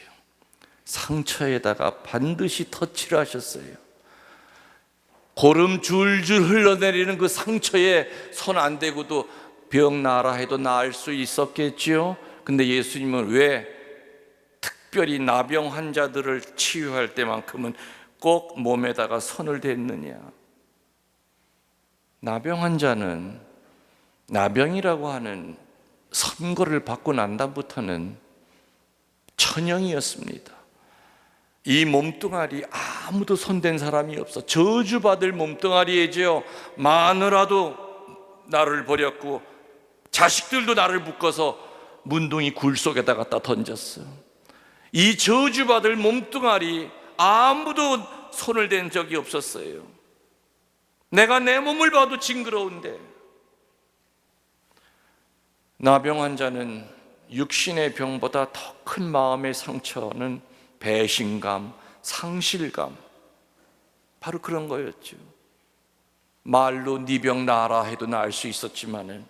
상처에다가 반드시 터치를 하셨어요. 고름 줄줄 흘러내리는 그 상처에 손 안 대고도 병 나아라 해도 나을 수 있었겠지요. 근데 예수님은 왜 특별히 나병 환자들을 치유할 때만큼은 꼭 몸에다가 손을 댔느냐? 나병 환자는 나병이라고 하는 선고를 받고 난 다음부터는 천형이었습니다. 이 몸뚱아리 아무도 손댄 사람이 없어. 저주받을 몸뚱아리이지요. 마누라도 나를 버렸고 자식들도 나를 묶어서 문둥이 굴 속에다 갖다 던졌어. 이 저주받을 몸뚱아리 아무도 손을 댄 적이 없었어요. 내가 내 몸을 봐도 징그러운데. 나병 환자는 육신의 병보다 더 큰 마음의 상처는 배신감, 상실감, 바로 그런 거였죠. 말로 네 병 나아라 해도 나을 수 있었지만은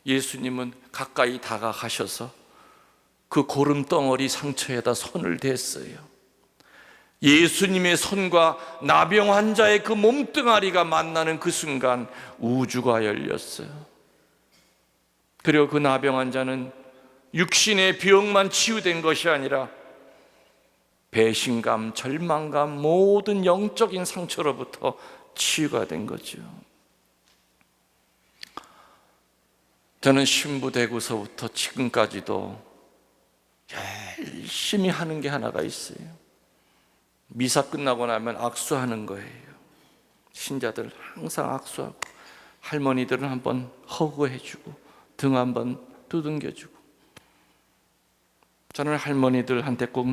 예수님은 가까이 다가가셔서 그 고름덩어리 상처에다 손을 댔어요. 예수님의 손과 나병 환자의 그 몸뚱아리가 만나는 그 순간 우주가 열렸어요. 그리고 그 나병 환자는 육신의 병만 치유된 것이 아니라 배신감, 절망감, 모든 영적인 상처로부터 치유가 된 거죠. 저는 신부되고서부터 지금까지도 열심히 하는 게 하나가 있어요. 미사 끝나고 나면 악수하는 거예요. 신자들 항상 악수하고, 할머니들은 한번 허구해주고, 등 한번 두둥겨주고. 저는 할머니들한테 꼭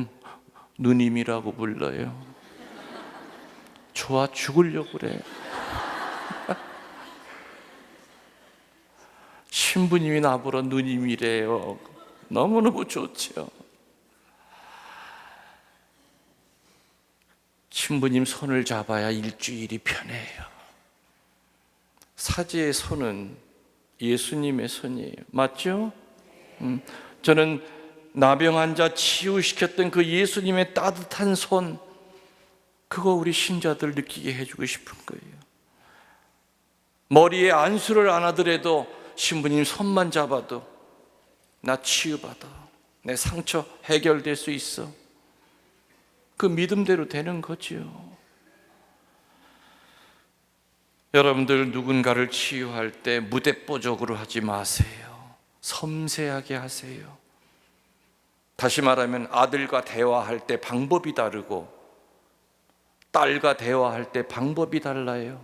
누님이라고 불러요. 좋아 죽으려고 그래. 신부님이 나보러 누님이래요. 너무너무 좋죠. 신부님 손을 잡아야 일주일이 편해요. 사제의 손은 예수님의 손이에요. 맞죠? 저는 나병 환자 치유시켰던 그 예수님의 따뜻한 손, 그거 우리 신자들 느끼게 해주고 싶은 거예요. 머리에 안수를 안 하더라도 신부님 손만 잡아도 나 치유받아, 내 상처 해결될 수 있어. 그 믿음대로 되는 거지요. 여러분들 누군가를 치유할 때 무대뽀적으로 하지 마세요. 섬세하게 하세요. 다시 말하면 아들과 대화할 때 방법이 다르고 딸과 대화할 때 방법이 달라요.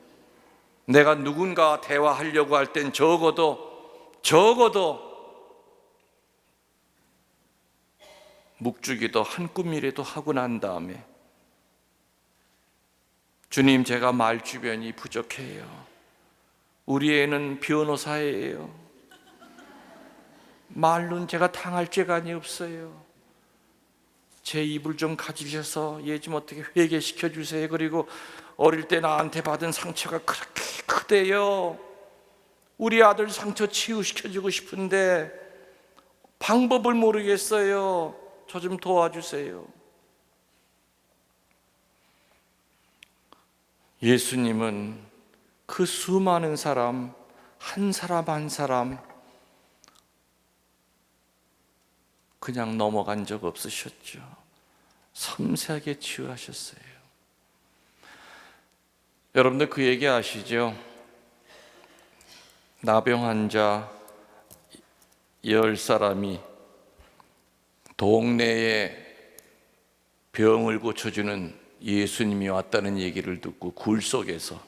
내가 누군가 대화하려고 할 땐 적어도 묵주기도 한 꿈이라도 하고 난 다음에, 주님, 제가 말 주변이 부족해요. 우리 애는 변호사예요. 말로는 제가 당할 죄간이 없어요. 제 입을 좀 가지셔서 얘 좀 어떻게 회개시켜 주세요. 그리고 어릴 때 나한테 받은 상처가 그렇게 크대요. 우리 아들 상처 치유시켜주고 싶은데 방법을 모르겠어요. 저 좀 도와주세요. 예수님은 그 수많은 사람, 한 사람 한 사람 그냥 넘어간 적 없으셨죠. 섬세하게 치유하셨어요. 여러분들 그 얘기 아시죠? 나병 환자 10사람이 동네에 병을 고쳐주는 예수님이 왔다는 얘기를 듣고 굴 속에서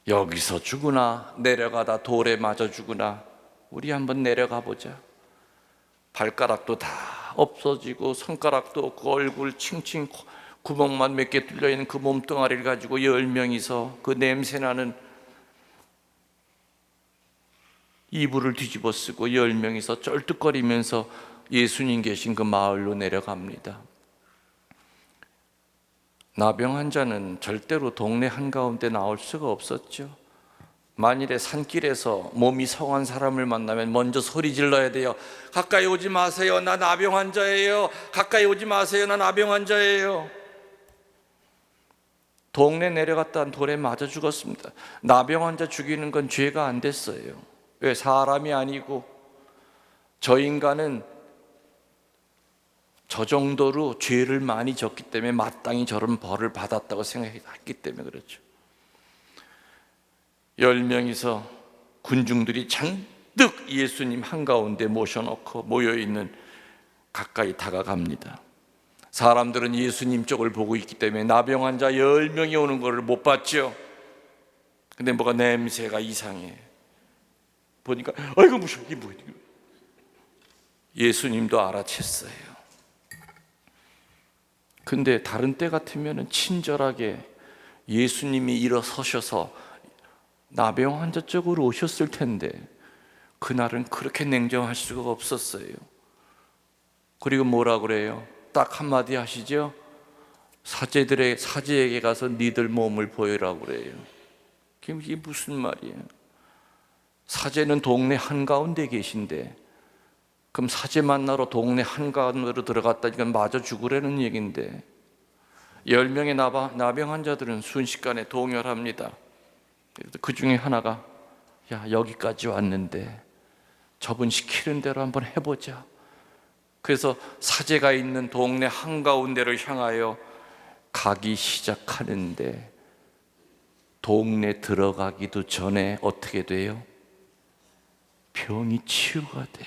여기서 죽으나 내려가다 돌에 맞아 죽으나 우리 한번 내려가 보자. 발가락도 다 없어지고 손가락도 없고 얼굴 칭칭 구멍만 몇 개 뚫려 있는 그 몸뚱아리를 가지고 10명이서 그 냄새나는 이불을 뒤집어 쓰고 10명이서 쩔뚝거리면서 예수님 계신 그 마을로 내려갑니다. 나병 환자는 절대로 동네 한가운데 나올 수가 없었죠. 만일에 산길에서 몸이 성한 사람을 만나면 먼저 소리 질러야 돼요. 가까이 오지 마세요. 나 나병 환자예요. 가까이 오지 마세요. 나 나병 환자예요. 동네 내려갔다 돌에 맞아 죽었습니다. 나병 환자 죽이는 건 죄가 안 됐어요. 왜? 사람이 아니고 저 인간은 저 정도로 죄를 많이 졌기 때문에 마땅히 저런 벌을 받았다고 생각했기 때문에 그렇죠. 10명이서 군중들이 잔뜩 예수님 한가운데 모셔놓고 모여있는 가까이 다가갑니다. 사람들은 예수님 쪽을 보고 있기 때문에 나병 환자 10명이 오는 것을 못 봤죠. 근데 뭐가 냄새가 이상해. 보니까 아이고 무서워, 이게 뭐야. 예수님도 알아챘어요. 근데 다른 때 같으면 친절하게 예수님이 일어서셔서 나병 환자 쪽으로 오셨을 텐데 그날은 그렇게 냉정할 수가 없었어요. 그리고 뭐라 그래요? 딱 한마디 하시죠. 사제에게 가서 니들 몸을 보여라고 그래요. 이게 무슨 말이에요? 사제는 동네 한가운데 계신데 그럼 사제 만나러 동네 한가운데로 들어갔다니까 마저 죽으라는 얘기인데 10명의 나병 환자들은 순식간에 동열합니다. 그 중에 하나가 야, 여기까지 왔는데 저분 시키는 대로 한번 해보자. 그래서 사제가 있는 동네 한가운데를 향하여 가기 시작하는데 동네 들어가기도 전에 어떻게 돼요? 병이 치유가 돼.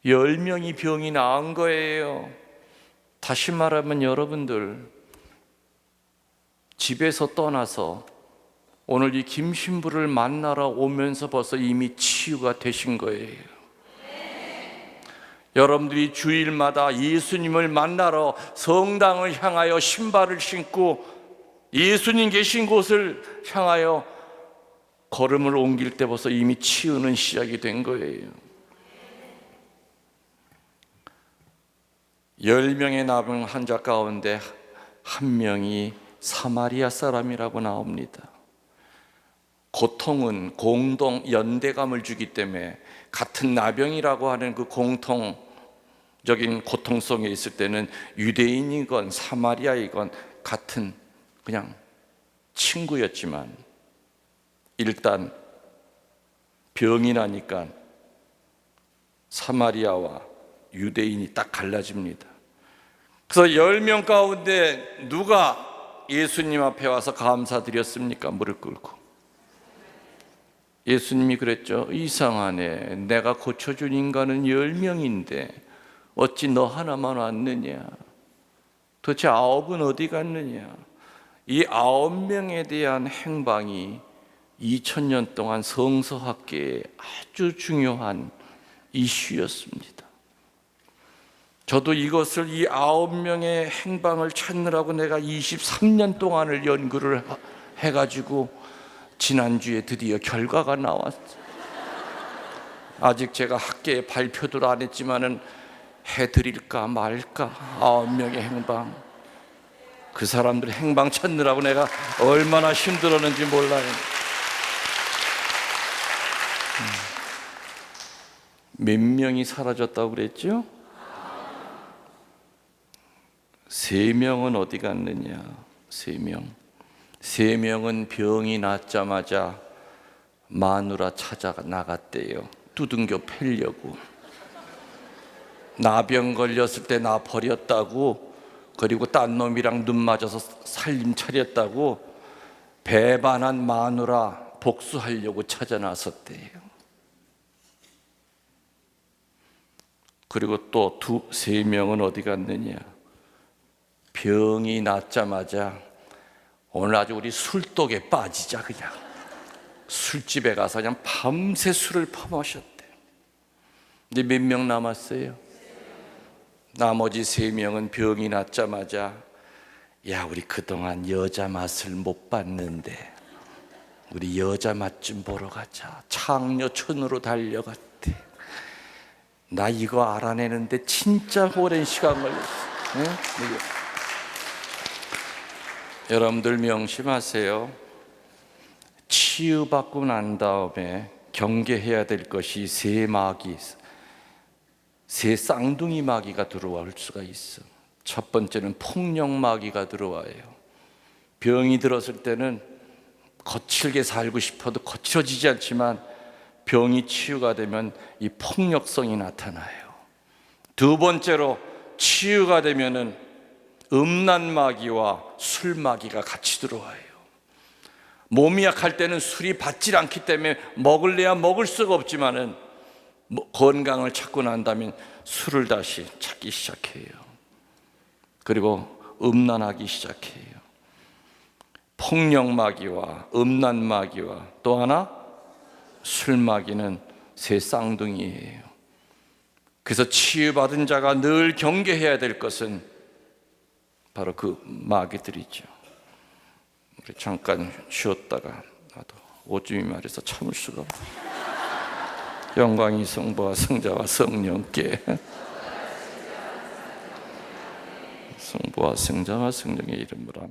10명이 병이 나은 거예요. 다시 말하면 여러분들 집에서 떠나서 오늘 이 김신부를 만나러 오면서 벌써 이미 치유가 되신 거예요. 여러분들이 주일마다 예수님을 만나러 성당을 향하여 신발을 신고 예수님 계신 곳을 향하여 걸음을 옮길 때 벌써 이미 치유는 시작이 된 거예요. 10명의 나병 환자 가운데 한 명이 사마리아 사람이라고 나옵니다. 고통은 공동 연대감을 주기 때문에 같은 나병이라고 하는 그 공통적인 고통 속에 있을 때는 유대인이건 사마리아이건 같은 그냥 친구였지만 일단 병이 나니까 사마리아와 유대인이 딱 갈라집니다. 그래서 10명 가운데 누가 예수님 앞에 와서 감사드렸습니까? 무릎 꿇고. 예수님이 그랬죠. 이상하네. 내가 고쳐준 인간은 10명인데 어찌 너 하나만 왔느냐? 도대체 9은 어디 갔느냐? 이 9명에 대한 행방이 2000년 동안 성서학계에 아주 중요한 이슈였습니다. 저도 이것을 이 9명의 행방을 찾느라고 내가 23년 동안을 연구를 해가지고 지난주에 드디어 결과가 나왔어요. 아직 제가 학계에 발표도 안 했지만은 해드릴까 말까 9명의 행방. 그 사람들 행방 찾느라고 내가 얼마나 힘들었는지 몰라요. 몇 명이 사라졌다고 그랬죠? 3명은 어디 갔느냐? 3명은 병이 낫자마자 마누라 찾아 나갔대요. 두둥겨 패려고. 나병 걸렸을 때 나 버렸다고, 그리고 딴 놈이랑 눈 맞아서 살림 차렸다고 배반한 마누라 복수하려고 찾아 나섰대요. 그리고 또 3명은 어디 갔느냐? 병이 낫자마자 오늘 아주 우리 술독에 빠지자, 그냥 술집에 가서 그냥 밤새 술을 퍼마셨대. 근데 몇 명 남았어요? 나머지 3명은 병이 낫자마자 야, 우리 그동안 여자 맛을 못 봤는데 우리 여자 맛 좀 보러 가자. 창녀촌으로 달려갔대. 나 이거 알아내는데 진짜 오랜 시간 걸렸어. 네? 여러분들 명심하세요. 치유받고 난 다음에 경계해야 될 것이 세 쌍둥이 마귀가 들어올 수가 있어. 첫 번째는 폭력 마귀가 들어와요. 병이 들었을 때는 거칠게 살고 싶어도 거칠어지지 않지만 병이 치유가 되면 이 폭력성이 나타나요. 두 번째로 치유가 되면은 음란 마귀와 술 마귀가 같이 들어와요. 몸이 약할 때는 술이 받질 않기 때문에 먹을래야 먹을 수가 없지만은 건강을 찾고 난다면 술을 다시 찾기 시작해요. 그리고 음란하기 시작해요. 폭력 마귀와 음란 마귀와 또 하나 술 마귀는 새 쌍둥이예요. 그래서 치유받은 자가 늘 경계해야 될 것은 바로 그 마귀들이죠. 우리 잠깐 쉬었다가 나도 오줌이 말해서 참을 수가 없어. 영광이 성부와 성자와 성령께, 성부와 성자와 성령의 이름으로.